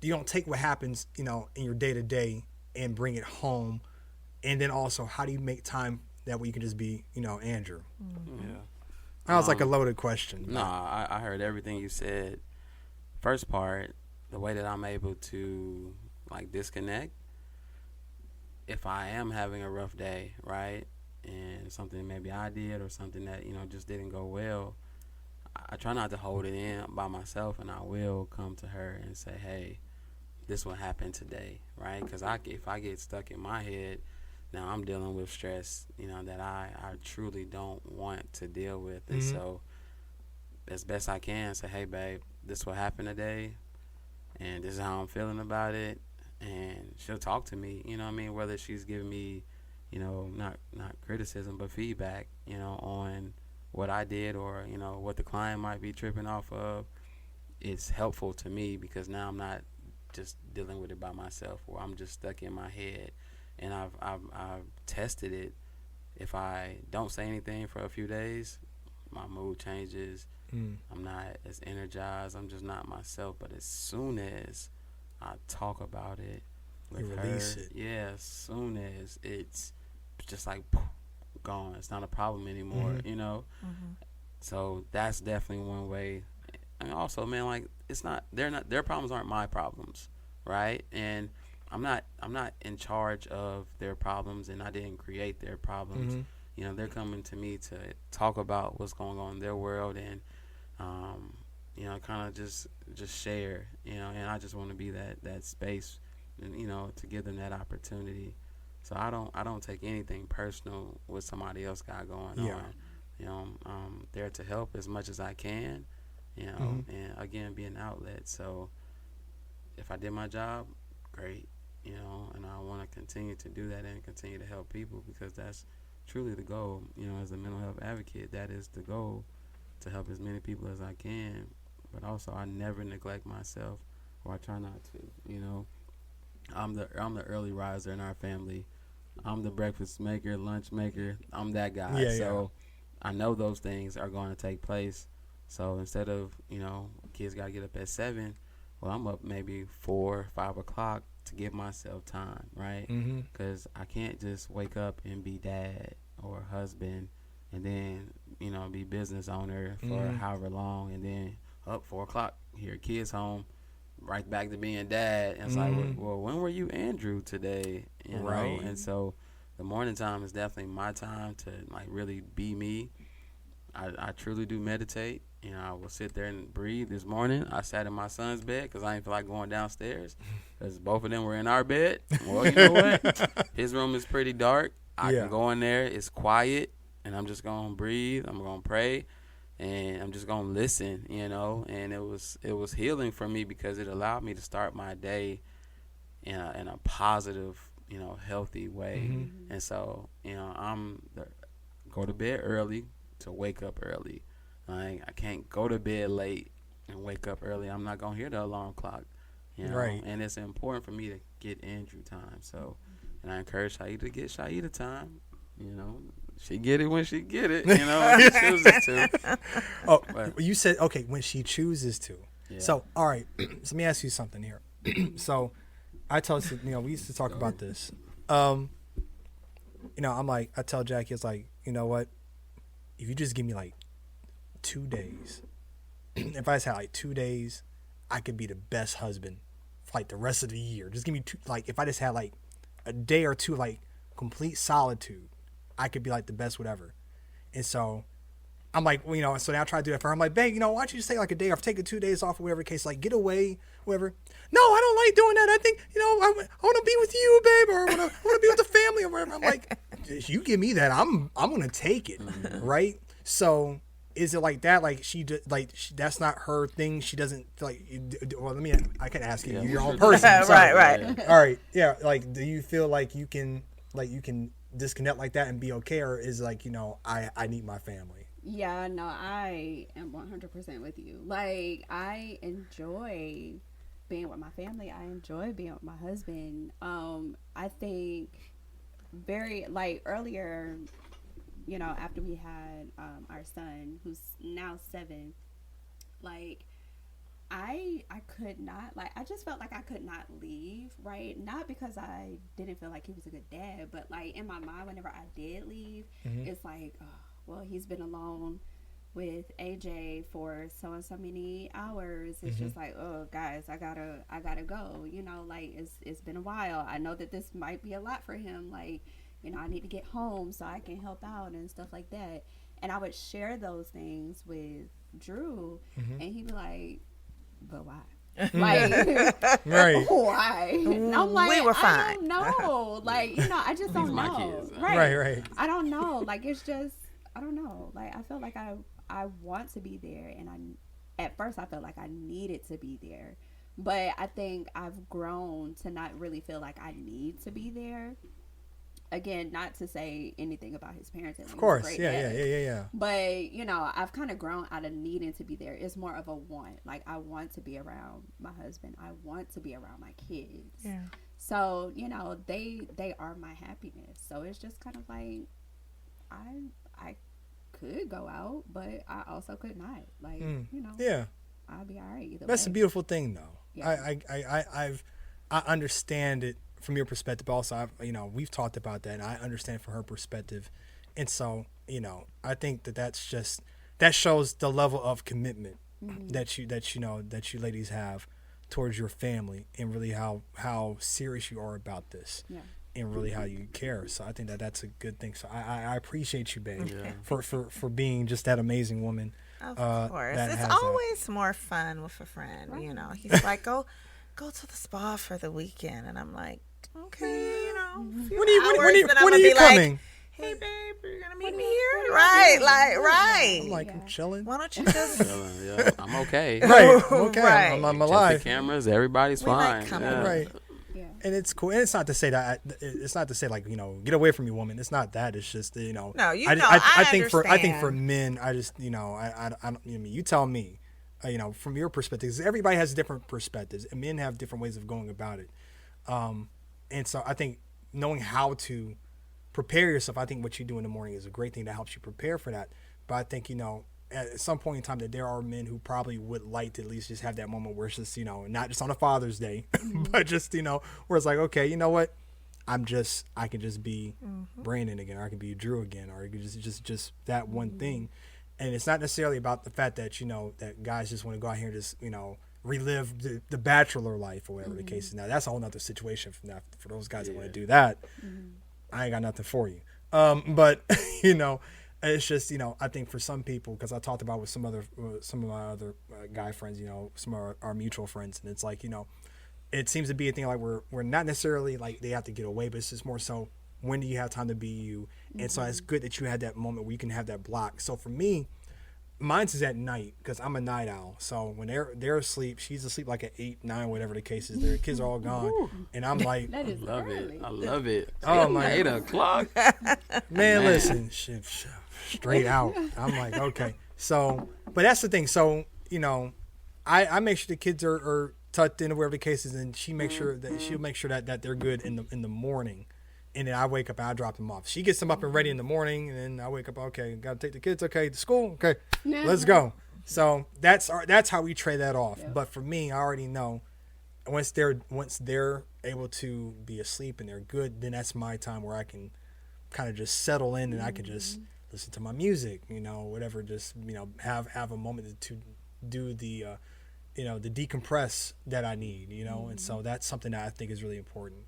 You don't take what happens, you know, in your day to day and bring it home. And then also, how do you make time that way you can just be, you know, Andrew? Yeah. That was like a loaded question. No, I heard everything you said. First part, the way that I'm able to, like, disconnect, if I am having a rough day, right, and something maybe I did or something that, you know, just didn't go well, I try not to hold it in by myself, and I will come to her and say, hey, this will happen today, right? Because if I get stuck in my head, now I'm dealing with stress, that I truly don't want to deal with. And so as best I can say, hey, babe, this will happen today, and this is how I'm feeling about it. And she'll talk to me, whether she's giving me, not criticism, but feedback, on what I did or, what the client might be tripping off of. It's helpful to me because now I'm not just dealing with it by myself, or I'm just stuck in my head. And I've tested it. If I don't say anything for a few days, my mood changes. I'm not as energized. I'm just not myself. But as soon as I talk about it with her, it. yeah, as soon as it's just like poof, gone. It's not a problem anymore, So that's definitely one way. And also, man, like their problems aren't my problems, right? And I'm not in charge of their problems, and I didn't create their problems. They're coming to me to talk about what's going on in their world, and kind of just share, and I just want to be that space, and to give them that opportunity. So I don't take anything personal what somebody else got going on. I'm there to help as much as I can, and again, be an outlet. So if I did my job, great, and I want to continue to do that and continue to help people, because that's truly the goal. As a mental health advocate, that is the goal, to help as many people as I can. But also, I never neglect myself, or I try not to. I'm the early riser in our family. I'm the breakfast maker, lunch maker. I'm that guy. So I know those things are going to take place. So instead of, kids got to get up at 7, well, I'm up maybe 4, 5 o'clock to give myself time, right? Because I can't just wake up and be dad or husband and then, be business owner for however long, and then up 4 o'clock, here, kids home, right back to being dad. And it's like, well, when were you Andrew today? Right. And so the morning time is definitely my time to like really be me. I truly do meditate. I will sit there and breathe. This morning, I sat in my son's bed because I didn't feel like going downstairs because both of them were in our bed. Well, you know what? His room is pretty dark. I can go in there. It's quiet, and I'm just going to breathe. I'm going to pray, and I'm just going to listen, And it was healing for me because it allowed me to start my day in a positive, healthy way. And so, go to bed early to wake up early. I can't go to bed late and wake up early. I'm not gonna hear the alarm clock, Right. And it's important for me to get Andrew time. So, and I encourage Shiedah to get Shiedah time. She get it when she get it. When she chooses to. Oh, but you said okay when she chooses to. Yeah. So all right, so let me ask you something here. So I tell we used to talk about this. I'm like I tell Jackie, it's like what, if you just give me like 2 days, if I just had like 2 days, I could be the best husband for like the rest of the year. Just give me if I just had like a day or two, like complete solitude, I could be like the best whatever. And so I'm like, so now I try to do that for her. I'm like, babe, why don't you just take like a day off, take 2 days off or whatever case, like get away, whatever. No, I don't like doing that. I think, I want to be with you, babe, or I want to be with the family or whatever. I'm like, you give me that, I'm going to take it. Right. So is it like that? Like that's not her thing. She doesn't like. Well, I can ask you. You're your own person. Right. All right. Yeah. Like, do you feel like you can disconnect like that and be okay, or is it like I need my family? Yeah. No, I am 100% with you. Like, I enjoy being with my family. I enjoy being with my husband. I think earlier, after we had our son, who's now 7, like I could not, like, I just felt like I could not leave, right? Not because I didn't feel like he was a good dad, but like in my mind, whenever I did leave, it's like, oh, well, he's been alone with AJ for so and so many hours. It's just like, oh, guys, I gotta go. Like it's been a while. I know that this might be a lot for him. Like, I need to get home so I can help out and stuff like that. And I would share those things with Drew, and he'd be like, but why? Like, Right. why? And I'm like, We were I fine. don't know. Like, I just don't my know. kids. Right. I don't know. Like, it's just, I don't know. Like, I feel like I want to be there, and at first I felt like I needed to be there, but I think I've grown to not really feel like I need to be there. Again, not to say anything about his parents. Of course. Yeah. But, I've kind of grown out of needing to be there. It's more of a want. Like, I want to be around my husband. I want to be around my kids. Yeah. So, they are my happiness. So it's just kind of like, I could go out, but I also could not. Like, Yeah. I'll be all right either That's way. a beautiful thing, though. Yeah. I understand it from your perspective. Also, we've talked about that, and I understand from her perspective. And so, I think that shows the level of commitment that you ladies have towards your family, and really how serious you are about this. Yeah. And really how you care. So I think that's a good thing. So I appreciate you, babe, for being just that amazing woman. Of course. that It's has always more fun with a friend, He's like, go to the spa for the weekend. And I'm like, okay, a few When are you like, coming? hey, babe, you're going to meet me here? Right, right. I'm like, I'm chilling. Why don't you just... Yeah, I'm okay. Right. I'm okay. Right. I'm Check alive. the cameras. Everybody's We like fine. coming. Yeah. Right. Yeah. And it's cool. And it's not to say that. It's not to say like get away from me, woman. It's not that. It's just No, I think for understand. men, I just I don't. You tell me, from your perspective. 'Cause everybody has different perspectives, and men have different ways of going about it. And so I think knowing how to prepare yourself. I think what you do in the morning is a great thing that helps you prepare for that. But I think at some point in time that there are men who probably would like to at least just have that moment where it's just not just on a Father's Day, but just where it's like, okay, you know what, I can just be Brandon again, or I can be Drew again, or it could just that one thing. And it's not necessarily about the fact that that guys just want to go out here and just relive the bachelor life or whatever the case is. Now that's a whole nother situation for those guys that want to do that. I ain't got nothing for you. But it's just I think for some people, because I talked about with some of my other guy friends, some of our mutual friends, and it's like it seems to be a thing like we're not necessarily like they have to get away, but it's just more so when do you have time to be you. And so it's good that you had that moment where you can have that block. So for me, mine's is at night because I'm a night owl. So when they're asleep, she's asleep like at 8, 9, whatever the case is. Their kids are all gone, and I'm like, That is early. I love it. Oh, my 8 o'clock. man, listen, shit, straight out. I'm like, okay. So, but that's the thing. So, I make sure the kids are tucked in or whatever the case is, and she'll make sure that they're good in the morning. And then I wake up and I drop them off. She gets them up and ready in the morning, and then I wake up, okay, got to take the kids, okay, to school, okay, let's go. So that's how we trade that off. Yep. But for me, I already know once they're able to be asleep and they're good, then that's my time where I can kind of just settle in and I can just listen to my music, whatever, just have a moment to do the the decompress that I need, and so that's something that I think is really important.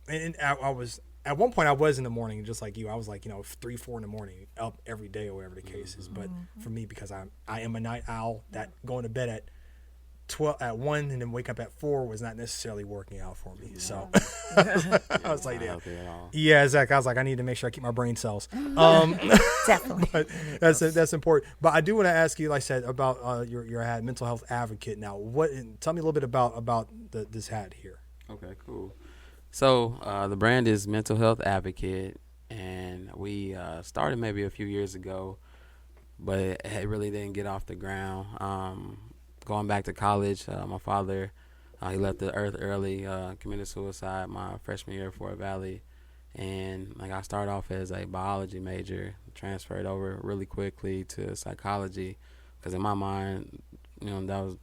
And I was at one point I was in the morning just like you. I was like 3, 4 in the morning up every day or whatever the case is. But for me, because I am a night owl, that going to bed at 1 and then wake up at 4 was not necessarily working out for me. So I was like, yeah, exactly. I was like, I need to make sure I keep my brain cells. Definitely. But that's important. But I do want to ask you, like I said, about your hat, mental health advocate. Now, tell me a little bit about this hat here. Okay, cool. So the brand is Mental Health Advocate, and we started maybe a few years ago, but it really didn't get off the ground. Going back to college, my father, he left the earth early, committed suicide my freshman year at Fort Valley, and I started off as a biology major, transferred over really quickly to psychology, because in my mind, that was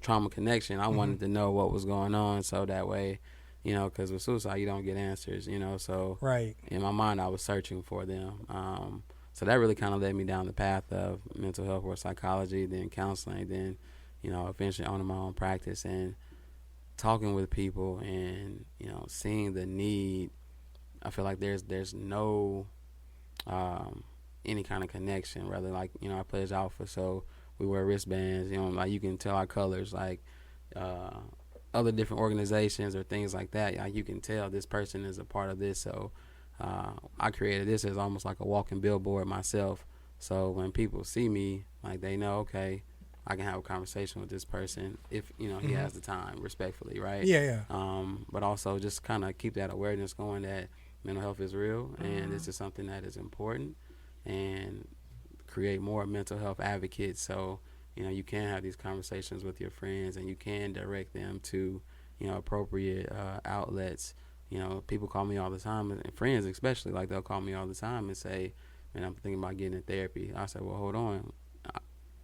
trauma connection. I wanted to know what was going on, so that way. Because with suicide, you don't get answers, so right. In my mind, I was searching for them. So that really kind of led me down the path of mental health or psychology, then counseling, then, eventually owning my own practice and talking with people and, seeing the need. I feel like there's no any kind of connection, rather I pledge alpha, so we wear wristbands, you can tell our colors, other different organizations or things like that, like you can tell this person is a part of this. So I created this as almost like a walking billboard myself. So when people see me, like they know, okay, I can have a conversation with this person if he has the time, respectfully, right? Yeah. But also just kind of keep that awareness going that mental health is real and this is something that is important, and create more mental health advocates. So you can have these conversations with your friends and you can direct them to appropriate outlets. People call me all the time, and friends especially, like they'll call me all the time and say, man, I'm thinking about getting in therapy. I say, well, hold on.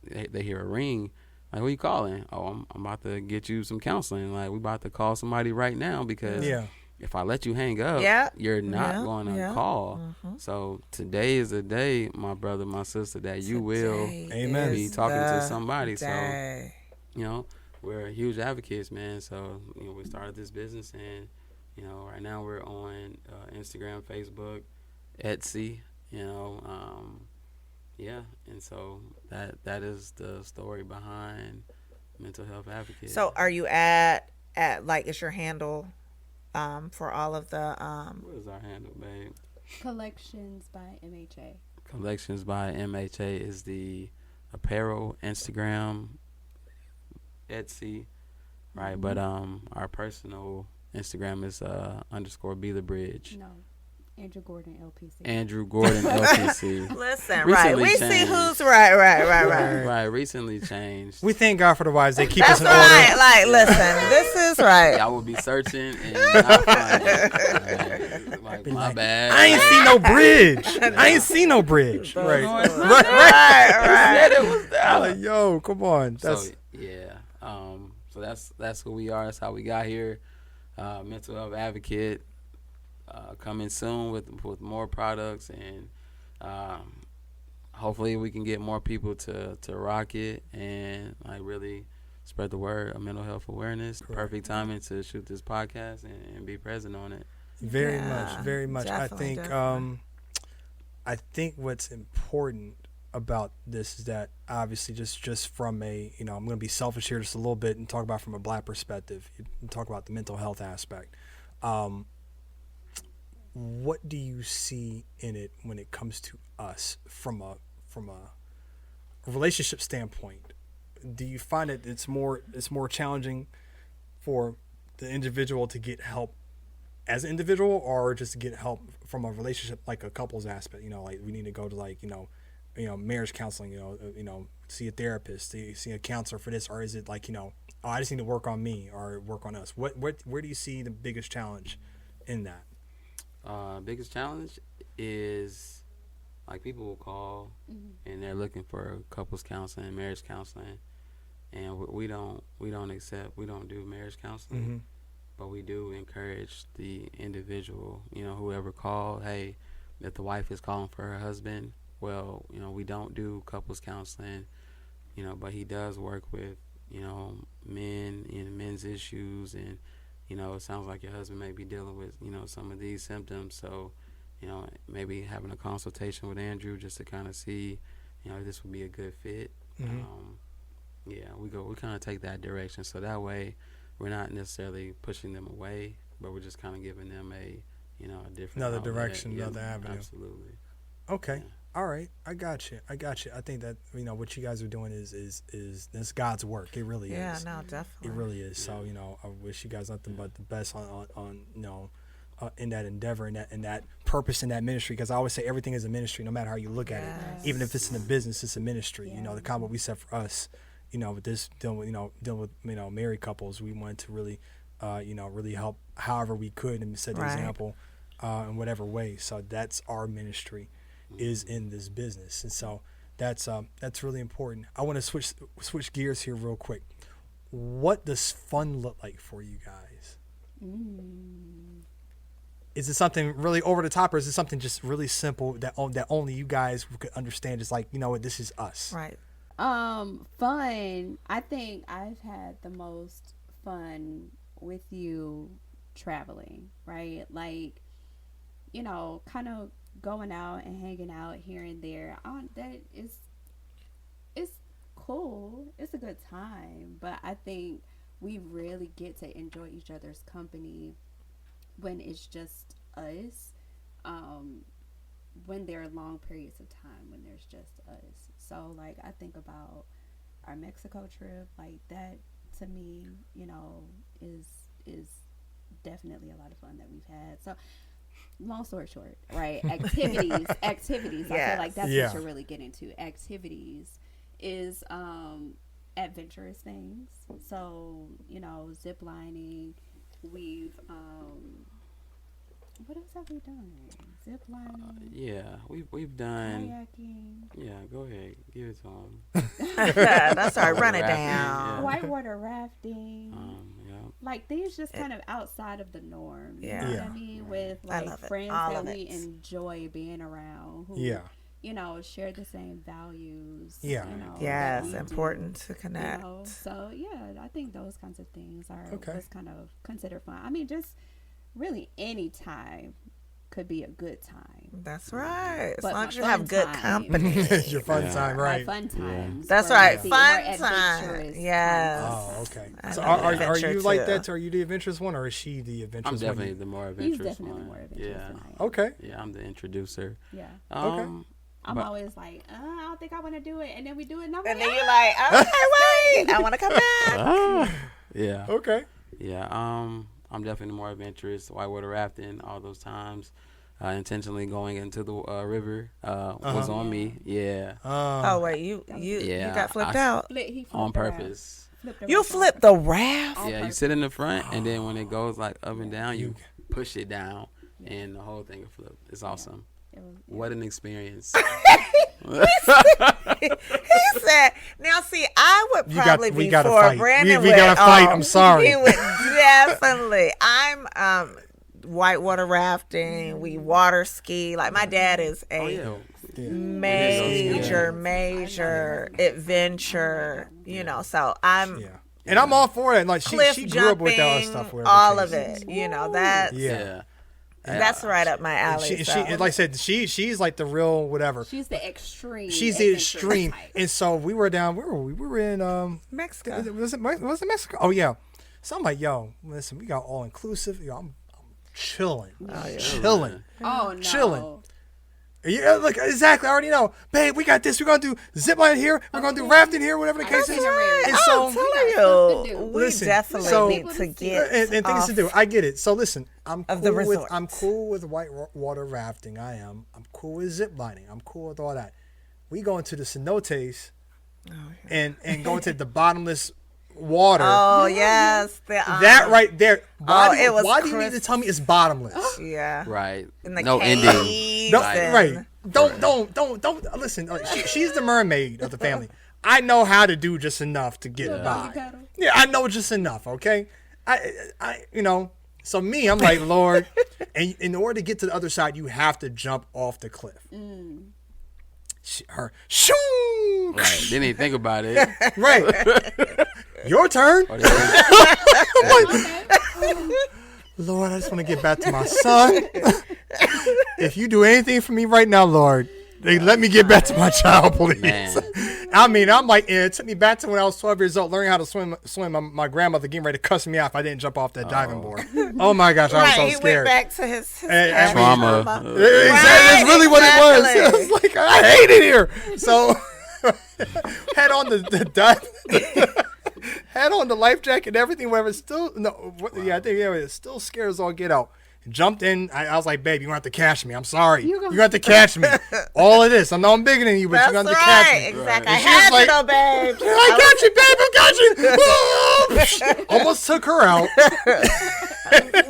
They hear a ring. Like, who you calling? Oh, I'm about to get you some counseling. Like, we about to call somebody right now because if I let you hang up, you're not going to call. So today is the day, my brother, my sister, that you will be talking to somebody. So, we're huge advocates, man. So, we started this business, and, right now we're on Instagram, Facebook, Etsy, and so that is the story behind Mental Health Advocate. So are you at like, is your handle for all of the what is our handle, babe? Collections by MHA. Collections by MHA is the apparel, Instagram, Etsy, right? But our personal Instagram is _ Be the Bridge. No. Andrew Gordon LPC. Andrew Gordon LPC. Listen, Recently right. We changed. see who's right. Right, recently changed. We thank God for the wives. They keep us That's in right. order. Like, listen, this is right. I will be searching and not finding it. Like, my bad. I ain't see no bridge. I ain't see no bridge. Right. Right. It was down. Like, yo, come on. That's So yeah. So that's who we are. That's how we got here. Mental health advocate. Coming soon with more products, and hopefully we can get more people to rock it and like really spread the word of mental health awareness. Correct. Perfect timing to shoot this podcast and be present on it. Very much. Definitely. I think what's important about this is that obviously just from a I'm going to be selfish here just a little bit and talk about from a Black perspective. You talk about the mental health aspect. What do you see in it when it comes to us from a relationship standpoint? Do you find that it's more challenging for the individual to get help as an individual, or just to get help from a relationship, like a couple's aspect? Like we need to go to marriage counseling, see a therapist, see a counselor for this, or is it like I just need to work on me or work on us? Where do you see the biggest challenge in that? Biggest challenge is like people will call and they're looking for couples counseling, marriage counseling, and we don't do marriage counseling, but we do encourage the individual, whoever called, hey, if the wife is calling for her husband, well, we don't do couples counseling, but he does work with men and men's issues, and it sounds like your husband may be dealing with, some of these symptoms. So, maybe having a consultation with Andrew just to kind of see, if this would be a good fit. We kind of take that direction. So that way we're not necessarily pushing them away, but we're just kind of giving them a different another outlet. direction, another avenue. Absolutely. Okay. Yeah. All right. I got you. I think that, what you guys are doing is this God's work. It really is. Yeah, no, definitely. It really is. So, I wish you guys nothing but the best on in that endeavor and that purpose in that ministry. Because I always say everything is a ministry, no matter how you look at it. Even if it's in a business, it's a ministry. The combo we set for us, with this dealing with married couples, we wanted to really, really help however we could and set the example in whatever way. So that's our ministry. Is in this business, and so that's really important. I want to switch gears here real quick. What does fun look like for you guys? Is it something really over the top, or is it something just really simple that only you guys could understand? Just like, this is us. Right. Fun. I think I've had the most fun with you traveling, right? Like, kind of going out and hanging out here and there. It's cool. It's a good time. But I think we really get to enjoy each other's company when it's just us. When there are long periods of time when there's just us. So like I think about our Mexico trip, like that to me, you know, is definitely a lot of fun that we've had. So long story short, right? Activities. Yes. I feel like that's Yeah. what you're really getting to. Activities is adventurous things. So, you know, zip lining. We've what else have we done? Zip lining, Yeah, we've done. kayaking, Yeah, go ahead, give it to him. That's all right. Run it Rafting, down. yeah. whitewater rafting. Yeah. Like things just kind of outside of the norm. You Yeah. know what Yeah. I mean? With I like love it. friends All that of we it. enjoy being around who Yeah. you know, share the same values. Yeah. You know, Yes, that we do, important to you connect. know? So yeah, I think those kinds of things are Okay. what's kind of considered fun. I mean, just really any time could be a good time. That's right. As But long my as you fun have good time- company. It's your fun Yeah. time, My right? fun times. That's were right. the Fun more time. adventurous Yes. times. Oh, okay. I So love are adventure, you like too. that? Are you the adventurous one, or is she the I'm adventurous definitely one? the more He's adventurous definitely one. more adventurous Yeah. than I am. Okay. Yeah, I'm the introducer. Yeah. Um, I'm But- always like, I don't think I want to do it, and then we do it, and I'm And like, then you're like, okay, wait, I want to come back. yeah. Okay. Yeah. I'm definitely the more adventurous. Whitewater rafting, all those times. Intentionally going into the river was on me. Yeah. Oh wait, you Yeah, got flipped I- out. he On flipped around. purpose. Flipped around. You flipped the raft. On Yeah, you purpose. sit in the front, and then when it goes like up and down, you push it down, and the whole thing will flip. It's awesome. It was- What an experience. He said, "Now see, I would You got- probably we be gotta for fight. Brandon. We would, gotta fight. I'm sorry. He would definitely. I'm whitewater rafting. We water ski. Like my dad is Oh a yeah. major adventure. You know, so I'm Yeah. And I'm all for it. Like cliff she grew up with all that jumping, stuff. whatever all the of case is. it. You know, that's Yeah. that's right up my alley. She, so. like I said, she's like the real whatever. She's the extreme. She's the adventurous extreme. type. And so we were down. Where were we? We were in Mexico. Was it Mexico? Oh yeah. So I'm like, yo, listen, we got all inclusive. Yo, I'm chilling, chilling, Oh no. chilling. Yeah, look, exactly. I already know, babe. We got this. We're gonna do zip line here. We're gonna do rafting here. Whatever the case is. Itinerary. And I'm so, telling got stuff to you, do. we Listen, definitely so- need to get and things to do. I get it. So listen, I'm Of cool the with resort. I'm cool with whitewater rafting. I am. I'm cool with zip lining. I'm cool with all that. We go into the cenotes and go into the bottomless water. Oh yes, That right there. Why, it was why do you need to tell me it's bottomless? Yeah, Right. in the No caves ending. No, and- right. Don't listen. She's the mermaid of the family. I know how to do just enough to get by. paddle. Yeah, I know just enough. Okay, I you know. So me, I'm like, Lord, and in order to get to the other side, you have to jump off the cliff. Her, shoo, Right. Didn't even think about it. right. Your turn. Or they- Lord, I just want to get back to my son. If you do anything for me right now, Lord, let me get back to my child, please. Man. I mean, I'm like, it took me back to when I was 12 years old, learning how to swim. My grandmother getting ready to cuss me out if I didn't jump off that diving board. Oh my gosh, I was Right, so he scared. went back to his And Trauma. Exactly, that's really what it was. exactly. I was like, I hate it here. So, had on the dive. Had on the life jacket and everything, whatever. Still, no, yeah, I think it still scares all get out. Jumped in. I was like, babe, you're going to have to catch me. I'm sorry. You're going to have to catch me. All of this. I know I'm bigger than you, but That's you're going to have to catch right, me. exactly. And I she was had like- to know, babe. I got you, babe. I got you. Almost took her out.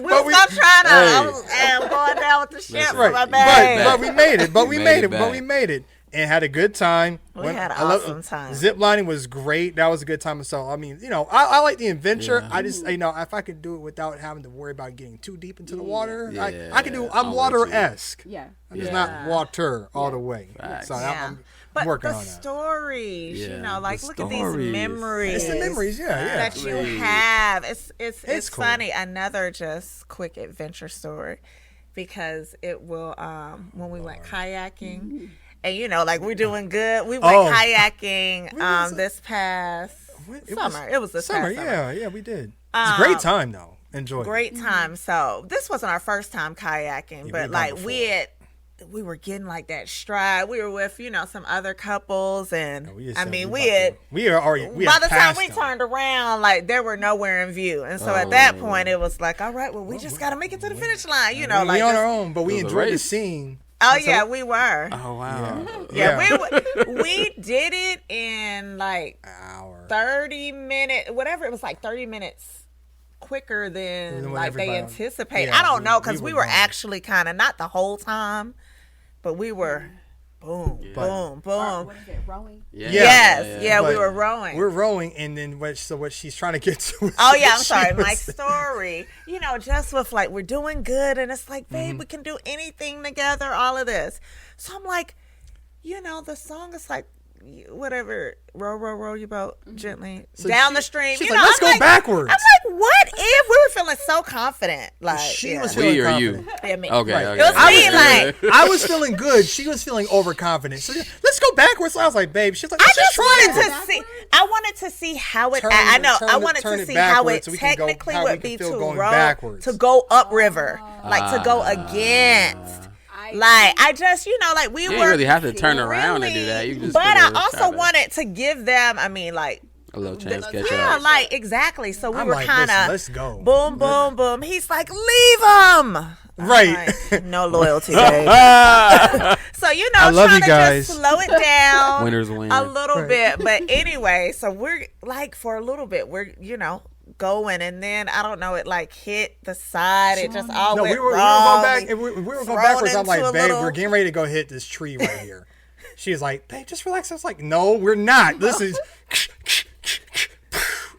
We'll stop trying to. I'm going down with the ship for Right. my But, babe. but we made it. But we Made made it it. But back. we made it. And had a good time. We had an I love- awesome time. Zip lining was great. That was a good time. So I mean, you know, I like the adventure. Yeah. I just, you know, if I could do it without having to worry about getting too deep into the water, Yeah. I can do. I'm I'm with water-esque. Yeah. I'm just Yeah. not water all the way. Facts. So Yeah. I'm But working the on that. stories, you Yeah, know, like the look at these stories. memories. It's the memories, yeah. that you Exactly. have. It's cool. funny. Another just quick adventure story, because it will when we went kayaking, and you know, like we're doing good. We went Oh. kayaking this past Summer. It was this summer. past summer. Yeah, we did. It's a great time though. Enjoy. Great time. So this wasn't our first time kayaking, but like we were getting like that stride. We were with some other couples, and we by the time we turned around, like they were nowhere in view, and so at that point it was like, all right, well we just got to make it to the finish line, we like on our own, but we enjoyed the scene. Oh yeah, we were. Oh wow. Yeah, we did it in like an hour, 30 minutes, whatever. It was like 30 minutes quicker than like they anticipated. Yeah, I don't know, because we were going. actually kind of not the whole time, but we were boom. What is it, rowing? Yeah, we were rowing. We're rowing, and then what she's trying to get to. Oh yeah, I'm sorry. My story, just with like we're doing good, and it's like, babe, we can do anything together. All of this, so I'm like, the song is like, whatever, row your boat gently down the stream. She's like, let's go backwards. I'm like, what if we were feeling so confident? Like she was feeling confident. Yeah, me. Okay, Right. okay. It was me, like I was feeling good. She was feeling overconfident. So let's go backwards. So I was like, babe. She's like, I let's just try wanted it. to see. I wanted to see how it. I wanted to see how it technically would be to row backwards, to go upriver, like to go against. Like I just, like we You were. didn't really have to turn around and do that. You just. But I also wanted to give them. I mean, like. A little chance to catch Yeah, up. like exactly. So we I'm were like, kind of let's go. Boom, boom, boom. He's like, leave him. Right. Like, no loyalty, babe. So I love trying you guys. to just slow it down. Winners win. A little bit, but anyway. So we're like for a little bit, we're going, and then I don't know, it like hit the side. It just all went we were wrong. going back. We were going backwards. I'm like, into a babe, little- we're getting ready to go hit this tree right here. She's like, babe, just relax. I was like, no, we're not. This is.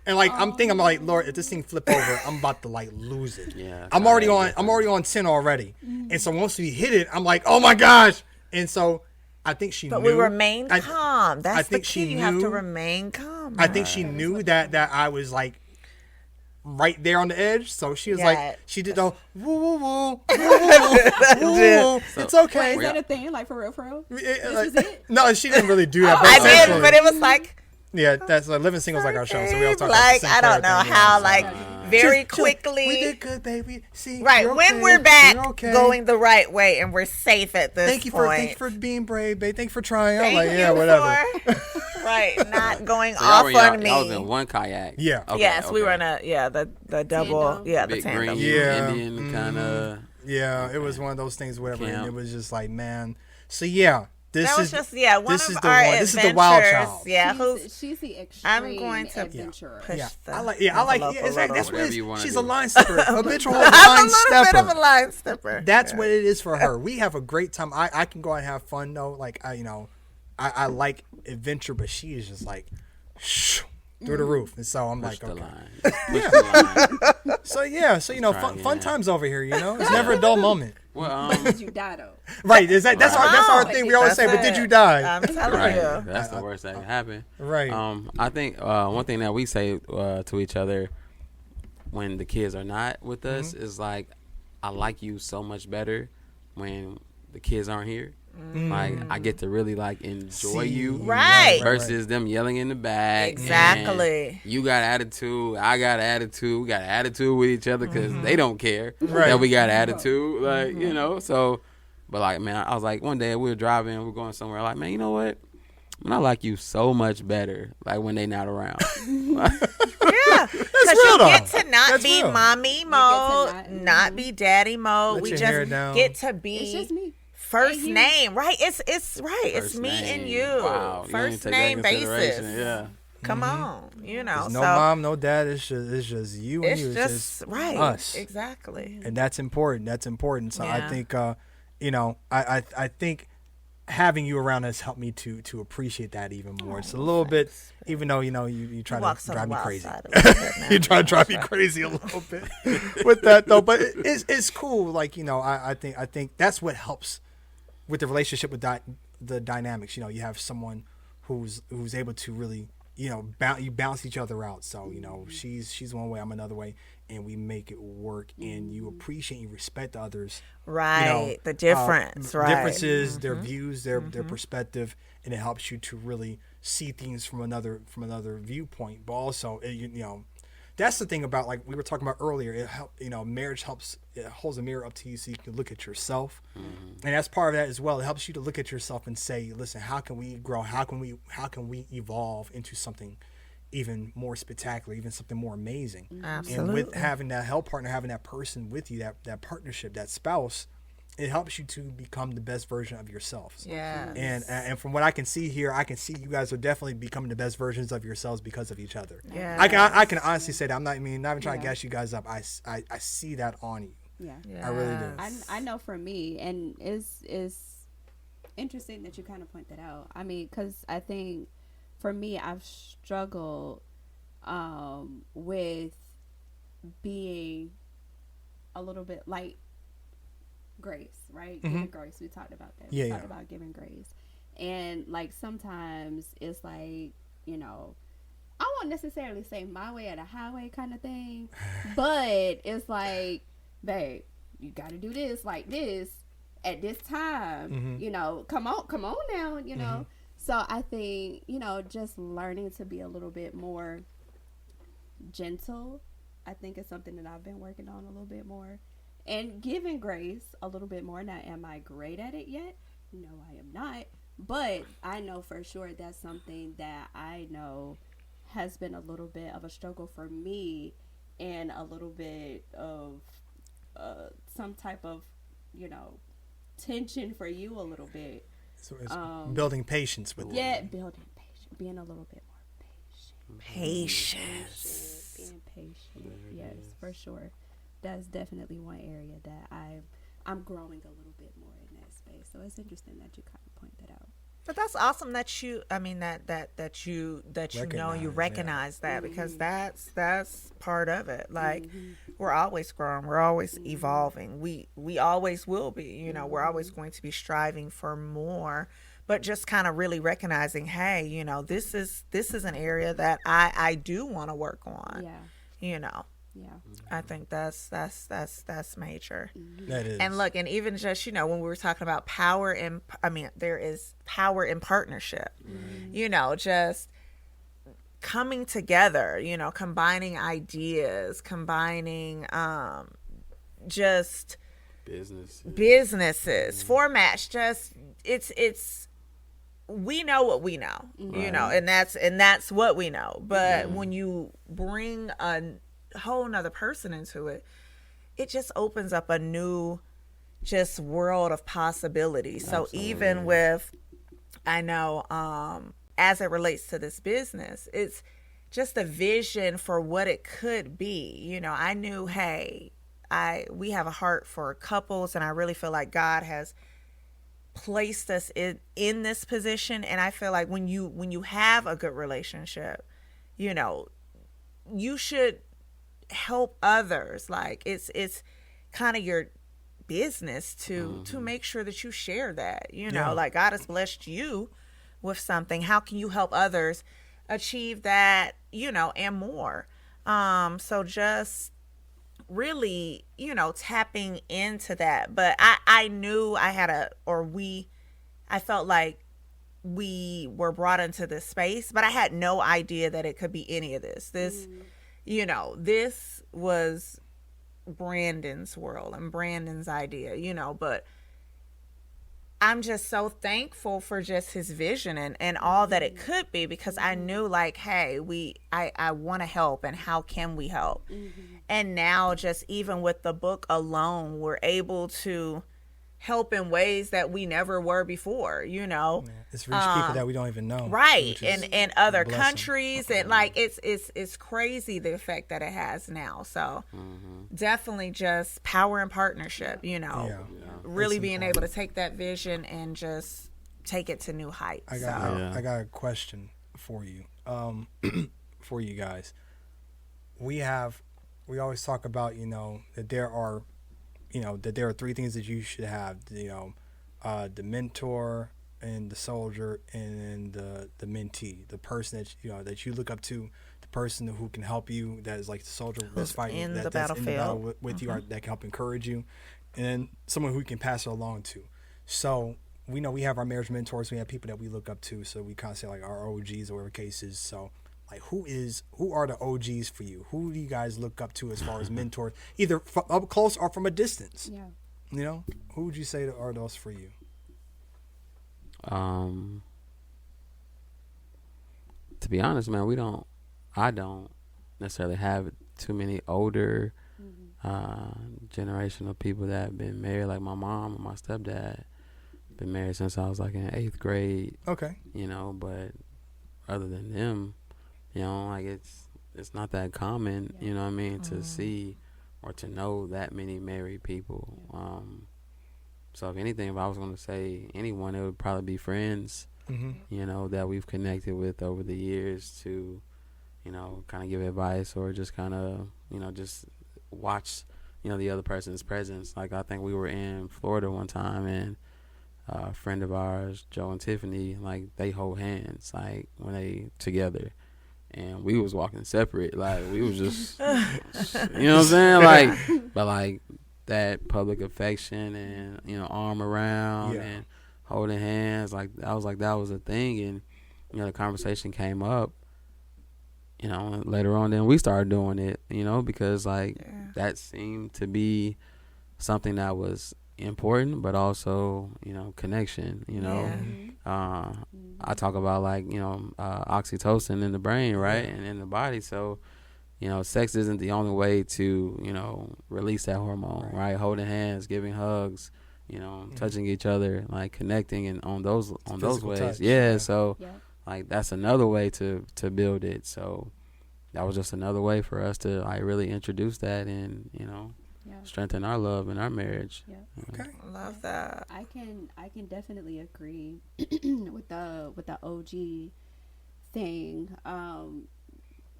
And like I'm like, Lord, if this thing flip over, I'm about to like lose it. Yeah, I'm already on 10 already. And so once we hit it, I'm like, oh my gosh. And so I think she But knew. we remained calm. That's I the think key. she You have to knew- remain calm. I think she knew that I was like right there on the edge. So she was like, she did the woo woo woo woo woo woo. It's okay. Is that a thing? Like for real? No, she didn't really do that. But I did, essentially- but it was like. Yeah, that's Living Singles like our show. So we all talk like about the same I don't know character, how so. like very quickly. We did good, baby. See, Right, you're when okay. we're back You're okay. going the right way and we're safe at this Thank you point. for being brave, babe. Thank you for trying. I'm Thank like, you yeah, whatever. for- right, not going So y'all off on me. Y'all was in one kayak. Yeah. Okay, Yes, we okay. were in the double, Tandem. the Big tandem. green Yeah. Indian kind of. Yeah, it was one of those things, whatever. And Camp. it was just like, man. So yeah, this That was is just one this of is the our one. This is the wild adventures. child. Yeah, She's the extreme I'm going to adventurer. push Yeah, the I like. Yeah, envelope a exactly. That's little. what it Whatever you is. wanna She's do. a line stepper, habitual I'm line a little bit of a stepper. line stepper. That's what it is for her. We have a great time. I can go out and have fun though. Like I like adventure, but she is just like through the roof. And so I'm Push like, the okay. line. Push the line. So yeah, so fun again. times over here. It's never a dull moment. Well, Did you die though? Right? That's our Right. thing. We always say, That's but did it. you die? I'm telling right. you. That's the worst that can happen. Right. I think one thing that we say to each other when the kids are not with us is like, I like you so much better when the kids aren't here. Like I get to really like enjoy you, Right. versus them yelling in the back. Exactly. and you got attitude, I got attitude. We got attitude with each other because they don't care that we got attitude. Like so. But like, man, I was like, one day we were driving, we were going somewhere. Like, man, you know what? Man, I like you so much better. Like when they not around. Yeah, That's because real you though. get to not That's be real. mommy mode, not be daddy mode. Let We your just hair down. get to It's be just me. first And you. name, right? It's right. It's First me name. and you. Wow. You First didn't take that name into consideration. basis. Yeah. Come on, There's no so mom, no dad. It's just you and it's you. just right. us. Exactly. And that's important. That's important. So I Yeah. think, I think having you around has helped me to appreciate that even more. It's a little bit, even though you try Walks to on drive the me wild crazy. side a little bit now. You try to drive me crazy a little bit with that though, but it's cool. Like I think that's what helps with the relationship with the dynamics. You have someone who's able to really you bounce each other out. So she's one way, I'm another way, and we make it work. And you appreciate, you respect the others. Right. The difference. Right. Differences, their views, their perspective, and it helps you to really see things from another viewpoint. But also, you know, that's the thing about, like we were talking about earlier. It help, you know, marriage helps. It holds a mirror up to you so you can look at yourself, and that's part of that as well. It helps you to look at yourself and say, listen, how can we grow? How can we evolve into something even more spectacular, even something more amazing? Absolutely. And with having that help partner, having that person with you, that partnership, that spouse, it helps you to become the best version of yourself. Yeah. And from what I can see here, I can see you guys are definitely becoming the best versions of yourselves because of each other. Yeah. I can honestly say that. I'm not even trying to gas you guys up. I see that on you. Yeah. I really do. I know for me, and it's interesting that you kind of point that out. I mean, because I think for me, I've struggled with being a little bit like grace, right? Giving grace. We talked about that. We talked about giving grace. And like sometimes it's like, you know, I won't necessarily say my way or the highway kind of thing, but it's like, babe, you got to do this like this at this time. You know, come on now, you know. So I think, you know, just learning to be a little bit more gentle, I think is something that I've been working on a little bit more. And giving grace a little bit more. Now, am I great at it yet? No, I am not. But I know for sure that's something that I know has been a little bit of a struggle for me, and a little bit of some type of, you know, tension for you a little bit. So it's building patience with Yeah, building patience. Being a little bit more patient. Patience. Being patient. Yes, for sure. That's definitely one area that I'm growing a little bit more in that space. So it's interesting that you kind of point that out. But that's awesome that you, I mean, that you know, you recognize that, because that's part of it. Like, we're always growing, we're always evolving. We always will be, you know, we're always going to be striving for more, but just kind of really recognizing, hey, you know, this is an area that I do want to work on. Yeah. You know. Yeah. I think that's major. That is. And look, and even just, you know, when we were talking about power and, I mean, there is power in partnership, you know, just coming together, you know, combining ideas, combining just businesses, formats, just it's we know what we know, you know, and that's what we know. But when you bring a whole nother person into it, it just opens up a new just world of possibilities. Absolutely. So even with, I know, as it relates to this business, it's just a vision for what it could be. You know, I knew, hey, we have a heart for couples, and I really feel like God has placed us in this position. And I feel like when you have a good relationship, you know, you should help others. Like it's kind of your business to make sure that you share that, you know, like God has blessed you with something. How can you help others achieve that, you know, and more? So just really, you know, tapping into that. But I knew I felt like we were brought into this space, but I had no idea that it could be any of this. You know, this was Brandon's world and Brandon's idea, you know, but I'm just so thankful for just his vision and all that it could be, because I knew, like, hey, I want to help, and how can we help? And now, just even with the book alone, we're able to help in ways that we never were before, you know. It's reached people that we don't even know, right? In other countries, and like it's crazy the effect that it has now. So definitely just power and partnership, you know. Really being able to take that vision and just take it to new heights. I got a question for you, for you guys. We always talk about, you know, that there are three things that you should have, you know, the mentor and the soldier and the mentee, the person that, you know, that you look up to, the person who can help you, that is like the soldier that's fighting that's in the battle with you, or that can help encourage you, and then someone who you can pass it along to. So we know we have our marriage mentors. We have people that we look up to. So we kind of say like our OGs or whatever case is. So like who are the OGs for you? Who do you guys look up to as far as mentors, either up close or from a distance? Yeah. You know, who would you say are those for you? To be honest, man, I don't necessarily have too many older generation of people that have been married. Like my mom and my stepdad been married since I was like in 8th grade. Okay. You know, but other than them, you know, like it's not that common, you know what I mean, to see or to know that many married people. So if anything, if I was going to say anyone, it would probably be friends, you know, that we've connected with over the years to, you know, kind of give advice or just kind of, you know, just watch, you know, the other person's presence. Like I think we were in Florida one time and a friend of ours, Joe and Tiffany, like they hold hands, like when they together. And we was walking separate, like we was just, you know what I'm saying? Like, but like that public affection and, you know, arm around and holding hands, like I was like, that was a thing. And, you know, the conversation came up, you know, and later on then we started doing it, you know, because like that seemed to be something that was important, but also, you know, connection, you know. I talk about like, you know, oxytocin in the brain, right, and in the body. So, you know, sex isn't the only way to, you know, release that hormone, right? Holding hands, giving hugs, you know, touching each other, like connecting and on those ways. Touch. So like that's another way to build it. So that was just another way for us to like really introduce that and, you know, strengthen our love and our marriage. Okay. Love that. I can definitely agree with the OG thing.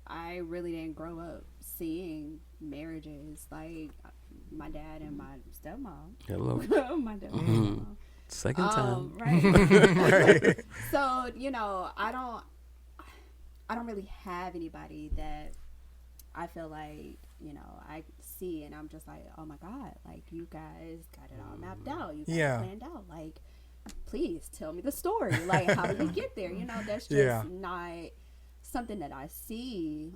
I really didn't grow up seeing marriages like my dad and my stepmom. Hello. My dad and my stepmom. Second time. Right. So, you know, I don't really have anybody that I feel like, you know, I see and I'm just like, oh my God, like you guys got it all mapped out. You guys planned out. Like, please tell me the story. Like, how did we get there? You know, that's just not something that I see.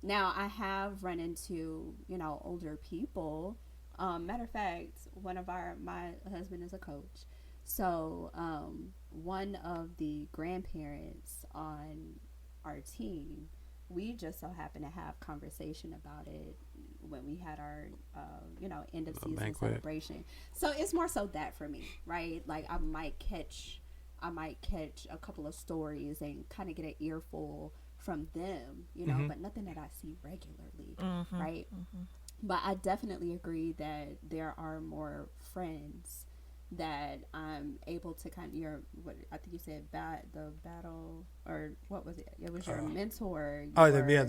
Now I have run into, you know, older people. Matter of fact, my husband is a coach. So, one of the grandparents on our team, we just so happened to have conversation about it when we had our, you know, end of season celebration. So it's more so that for me, right? Like I might catch a couple of stories and kind of get an earful from them, you know, but nothing that I see regularly, right? But I definitely agree that there are more friends that I'm able to kind of I think you said the battle, or what was it? It was your mentor. You have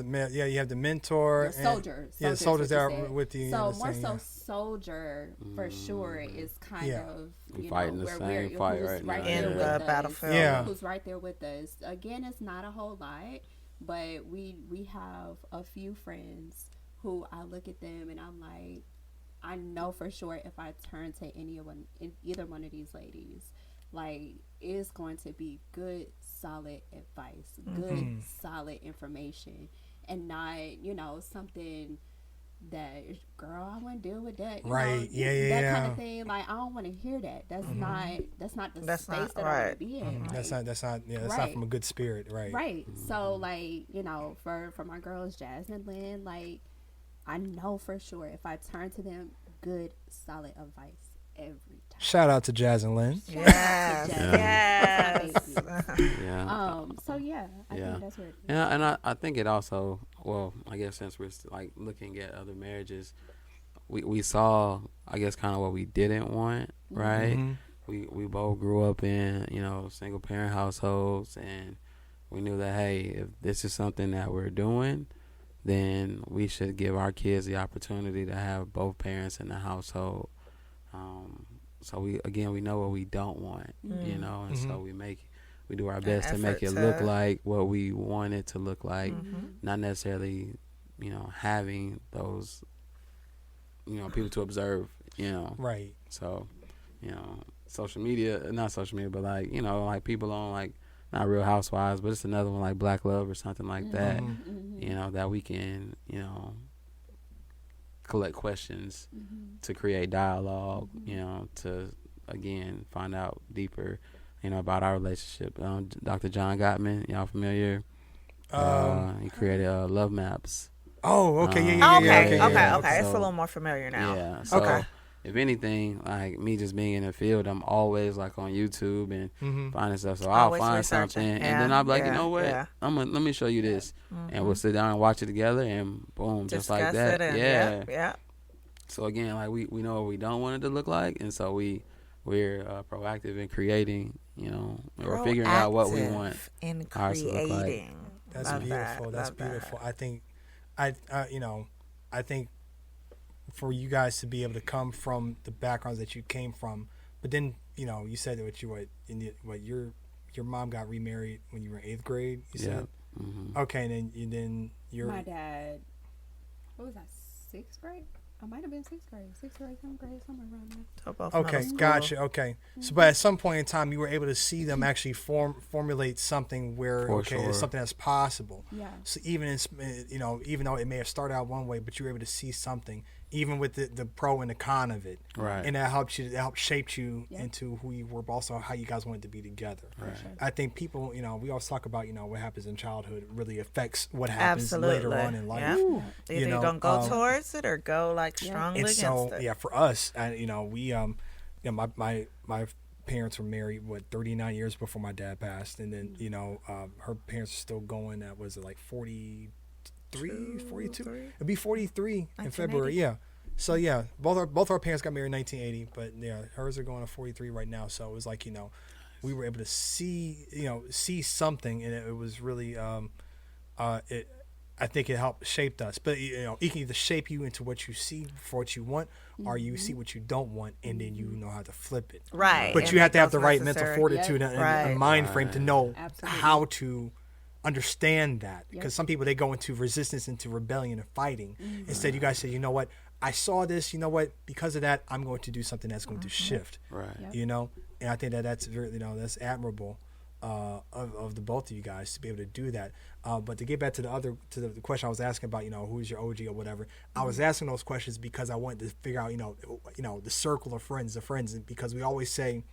the mentor. Soldiers soldiers that are with you. So more so soldier for sure is kind of, you know, fighting the same fight right now. In the battlefield. Who's right there with us. Again, it's not a whole lot, but we have a few friends who I look at them and I'm like, I know for sure if I turn to either one of these ladies, like, it's going to be good, solid advice, good, solid information, and not, you know, something that, girl, I want to deal with that. You know, that kind of thing. Like, I don't want to hear that. That's not the space that I want to be in. Like, that's not from a good spirit, right? Right. So, like, you know, for my girls, Jazz and Lynn, like, I know for sure if I turn to them, good, solid advice every time. Shout out to Jazz and Lynn. Yes. So yeah, I think that's what it is. Yeah, and I think it also, well, I guess since we're like looking at other marriages, we saw, I guess, kind of what we didn't want, right? We both grew up in, you know, single parent households, and we knew that, hey, if this is something that we're doing, then we should give our kids the opportunity to have both parents in the household. So we know what we don't want, you know, and so we do our best to make it look like what we want it to look like, not necessarily, you know, having those, you know, people to observe, you know. Right. So, you know, social media, not social media, but like, you know, like people on like, not Real Housewives, but it's another one like Black Love or something like that, you know, that we can, you know, collect questions to create dialogue, you know, to, again, find out deeper, you know, about our relationship. Dr. John Gottman, y'all familiar? He created Love Maps. Oh, okay, Okay. okay. It's a little more familiar now. Yeah. So Okay. if anything, like me just being in the field, I'm always like on YouTube and finding stuff. So I'll Always find researching. something, Yeah, and then I'll be like, you yeah, know what? yeah. Let me show you this, and we'll sit down and watch it together, and boom, just like Discuss that. it and- Yeah. yeah. So again, like we know what we don't want it to look like, and so we're proactive in creating, you know, or figuring out what we want in ours to look like. creating. That's Love beautiful. that, That's love that. beautiful. I think, you know, I think for you guys to be able to come from the backgrounds that you came from, but then, you know, you said that your mom got remarried when you were in 8th grade. You said, okay, and then your My dad, what was that, 6th grade? I might have been 6th grade, 7th grade, somewhere around there. So both okay, middle school. gotcha. Okay, so but at some point in time, you were able to see them actually formulate something where For okay, sure. it's something that's possible. Yeah. So even in, you know, even though it may have started out one way, but you were able to see something, even with the pro and the con of it, Right. and that helped shape you Yeah. into who you were, but also how you guys wanted to be together. Right. Sure. I think people, you know, we always talk about, you know, what happens in childhood really affects what happens Absolutely. later on in life. Yeah. Ooh. Either You know, you're gonna go towards it or go like Yeah. strongly And against so, it. yeah, for us, you know, we, you know, my parents were married 39 years before my dad passed, and then you know, her parents are still going. That was like 43, 42. It'd be 43 in February. 1980. Yeah. So yeah, both our parents got married in 1980, but yeah, hers are going to 43 right now. So it was like, you know, we were able to see something, and it was really I think it helped shaped us. But you know, it can either shape you into what you see for what you want, or you see what you don't want, and then you know how to flip it. Right. But and you have make to have the those right mental necessary- fortitude and a Right. mind frame to know Absolutely. how to understand that. Yep. Because some people, they go into resistance, into rebellion and fighting. Instead, you guys say, you know what? I saw this. You know what? Because of that, I'm going to do something that's going to shift. Right. Yep. You know, and I think that's very, you know, that's admirable of the both of you guys to be able to do that. But to get back to the question I was asking about, you know, who's your OG or whatever, I was asking those questions because I wanted to figure out, you know, the circle of friends, and because we always say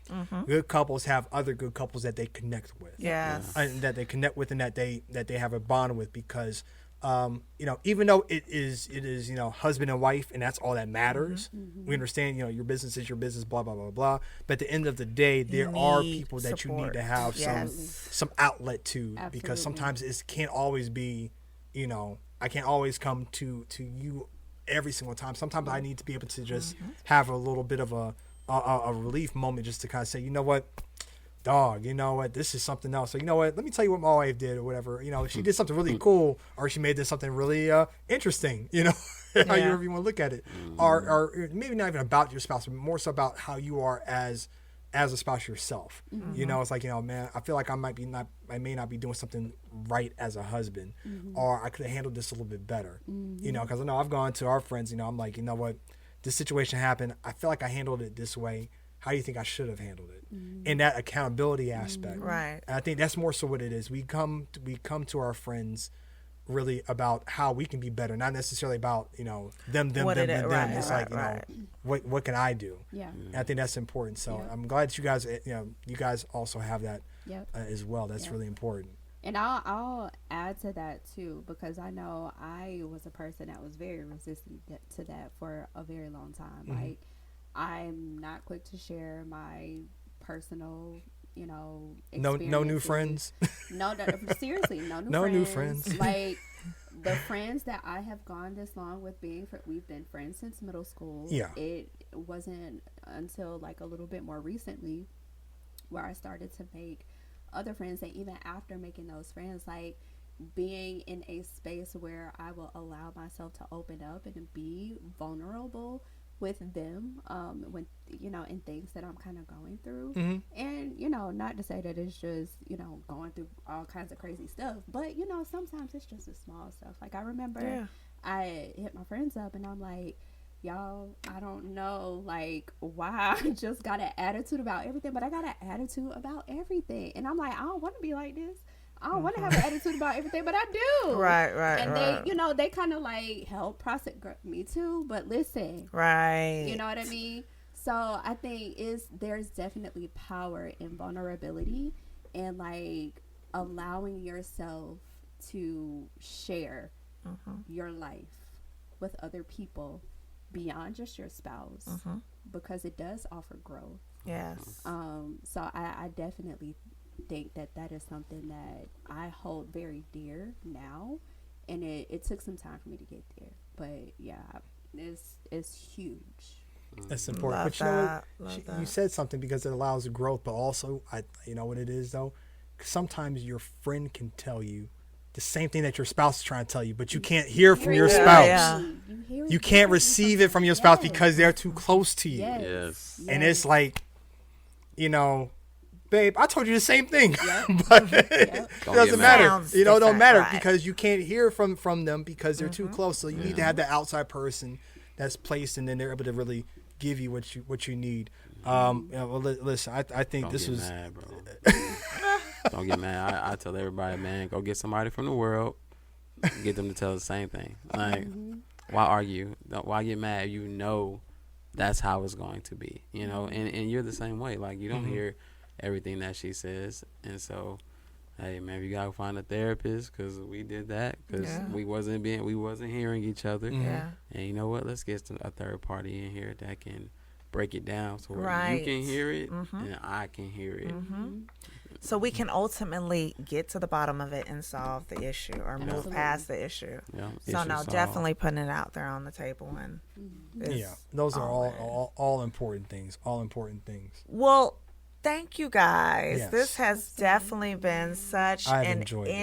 good couples have other good couples that they connect with, Yes. and that they connect with, and that they have a bond with, because you know, even though it is, you know, husband and wife, and that's all that matters. We understand, you know, your business is your business, blah blah blah blah. But at the end of the day, there are need people that you need support. to have Yes. some outlet to, because Absolutely. sometimes it can't always be, you know, I can't always come to you every single time. Sometimes I need to be able to just have a little bit of a relief moment, just to kind of say, you know what, dog, you know what, this is something else. So, you know what, let me tell you what my wife did or whatever. You know, she did something really cool, or she made this something really interesting, you know, however you want to look at it. Or maybe not even about your spouse, but more so about how you are as a spouse yourself. You know, it's like, you know, man, I feel like I may not be doing something right as a husband, or I could have handled this a little bit better. You know, because I know I've gone to our friends, you know, I'm like, you know what, this situation happened, I feel like I handled it this way. How do you think I should have handled it? In that accountability aspect. Right. And I think that's more so what it is. We come to our friends really about how we can be better, not necessarily about, you know, them. What it is, right, It's right, like, you right. know, what can I do? Yeah. And I think that's important. So Yeah. I'm glad that you guys also have that Yep. as well. That's Yep. really important. And I'll add to that too, because I know I was a person that was very resistant to that for a very long time. Like, I'm not quick to share my personal, you know, No new experiences. friends. No, seriously, no new No friends. new friends. Like, the friends that I have gone this long with we've been friends since middle school. Yeah. It wasn't until like a little bit more recently where I started to make other friends, and even after making those friends, like, being in a space where I will allow myself to open up and be vulnerable with them, when, you know, in things that I'm kind of going through. And, you know, not to say that it's just, you know, going through all kinds of crazy stuff, but, you know, sometimes it's just the small stuff. Like, I remember I hit my friends up and I'm like, y'all, I don't know, like, why I just got an attitude about everything, but I got an attitude about everything. And I'm like, I don't want to be like this. I don't want to have an attitude about everything, but I do. Right. And they, they kind of like help process me too. But listen, Right. you know what I mean? So I think there's definitely power in vulnerability and like allowing yourself to share your life with other people beyond just your spouse, because it does offer growth. Yes. So I definitely think that is something that I hold very dear now, and it took some time for me to get there, but yeah, it's huge. That's important. Love But you know that. what? You said something because it allows growth, but also, you know what it is though? Sometimes your friend can tell you the same thing that your spouse is trying to tell you, but you can't hear from your spouse. Yeah. You can't receive it from your spouse because they're too close to you. Yes. And it's like, you know, babe, I told you the same thing, but it doesn't matter. Sounds You know, it don't different, matter right. because you can't hear from them because they're too close. So you need to have that outside person that's placed, and then they're able to really give you what you need. You know, well, listen, I think Don't this get was. mad, bro. Don't get mad. I tell everybody, man, go get somebody from the world, get them to tell the same thing. Like, why argue? Why get mad? You know, that's how it's going to be. You know, and you're the same way. Like, you don't hear everything that she says, and so, hey, man, you gotta find a therapist because we did that because we wasn't hearing each other. Yeah. And you know what? Let's get a third party in here that can break it down so where you Right. can hear it and I can hear it. So we can ultimately get to the bottom of it and solve the issue or move Absolutely. past the issue. Yeah, So issue no, solved. definitely putting it out there on the table and Yeah, those are all important things. All important things. Well, thank you guys. Yes. This has definitely been such I've an enjoyed this.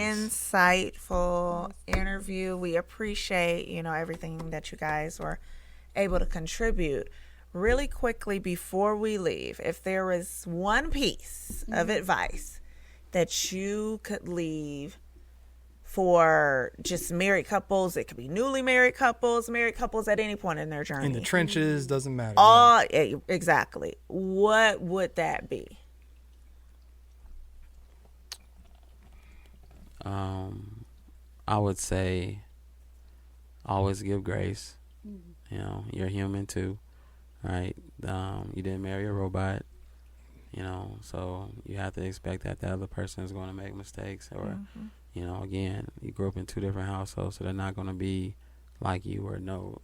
insightful interview. We appreciate, everything that you guys were able to contribute. Really quickly before we leave, if there was one piece of advice that you could leave for just married couples, it could be newly married couples at any point in their journey. In the trenches, doesn't matter. Exactly. What would that be? I would say always give grace. You know, you're human too, right? You didn't marry a robot, so you have to expect that the other person is going to make mistakes or, again, you grew up in two different households, so they're not going to be like you or know,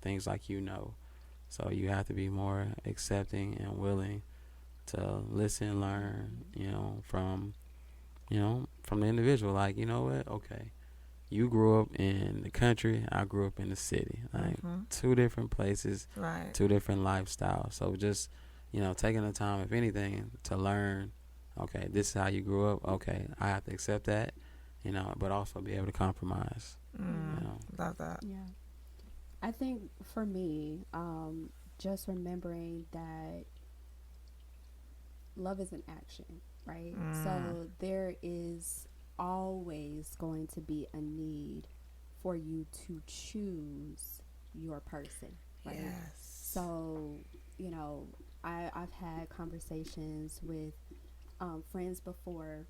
things like So you have to be more accepting and willing to listen and learn, from the individual. Like, you know what? Okay. You grew up in the country. I grew up in the city. Like two different places, Right. two different lifestyles. So just, taking the time, if anything, to learn, okay, this is how you grew up. Okay, I have to accept that, but also be able to compromise. Love that. Yeah. I think for me, just remembering that love is an action, right? So there is always going to be a need for you to choose your person, right? Yes. So, I've had conversations with friends before,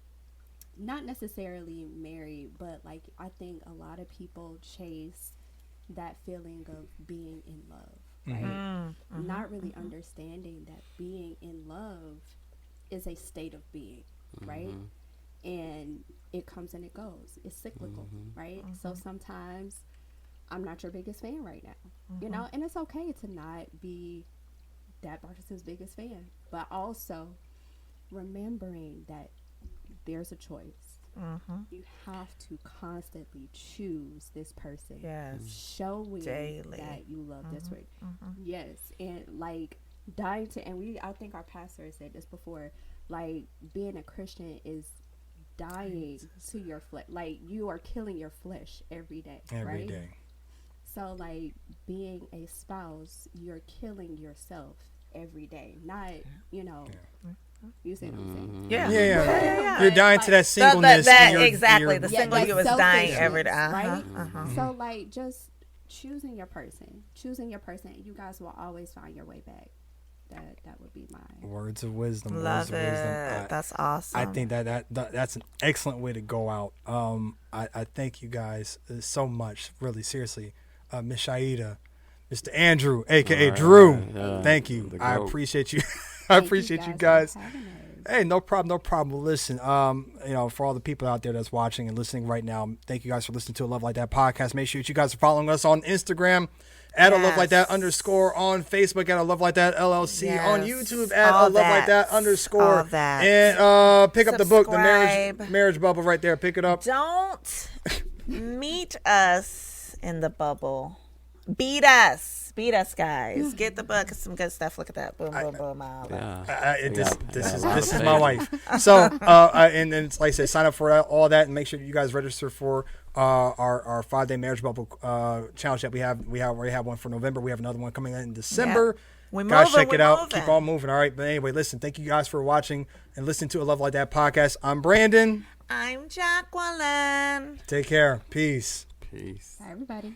not necessarily married, but like I think a lot of people chase that feeling of being in love, right? Not really understanding that being in love is a state of being, right? And it comes and it goes. It's cyclical, right? So sometimes I'm not your biggest fan right now, and it's okay to not be that person's biggest fan, but also remembering that there's a choice. You have to constantly choose this person. Yes. Showing Daily. that you love this person. Yes. And like dying to, and I think our pastor said this before, like being a Christian is dying to your flesh. Like you are killing your flesh every day. Every right? day. So like being a spouse, you're killing yourself every day. Not, you see what I'm saying? Yeah. You're dying to that singleness. That and you're- exactly. you're- The single you is dying every day. Right? Uh-huh. So like just choosing your person. You guys will always find your way back. That would be my words of wisdom. Love words of wisdom. it. That's awesome. I think that's an excellent way to go out. I thank you guys so much, really, seriously. Miss Shiedah, Mr. Andrew, aka Drew. Thank you. I appreciate you. I appreciate you guys. Hey, no problem. Listen, for all the people out there that's watching and listening right now, thank you guys for listening to a Love Like That podcast. Make sure that you guys are following us on Instagram at a Love Like That _ on Facebook at a Love Like That LLC, on YouTube at a Love Like That _ and pick up the book, The Marriage Bubble, right there. Pick it up. Don't meet us in the bubble. Beat us, guys. Get the book. Some good stuff. Look at that. Boom, boom, boom. This is my wife. So, and it's like I said, sign up for all that, and make sure you guys register for our 5-day marriage bubble challenge that we have. We already have one for November. We have another one coming in December. Yep. Guys, check it out. Keep on moving. All right. But anyway, listen. Thank you guys for watching and listening to a Love Like That podcast. I'm Brandon. I'm Jacqueline. Take care. Peace. Peace. Bye, everybody.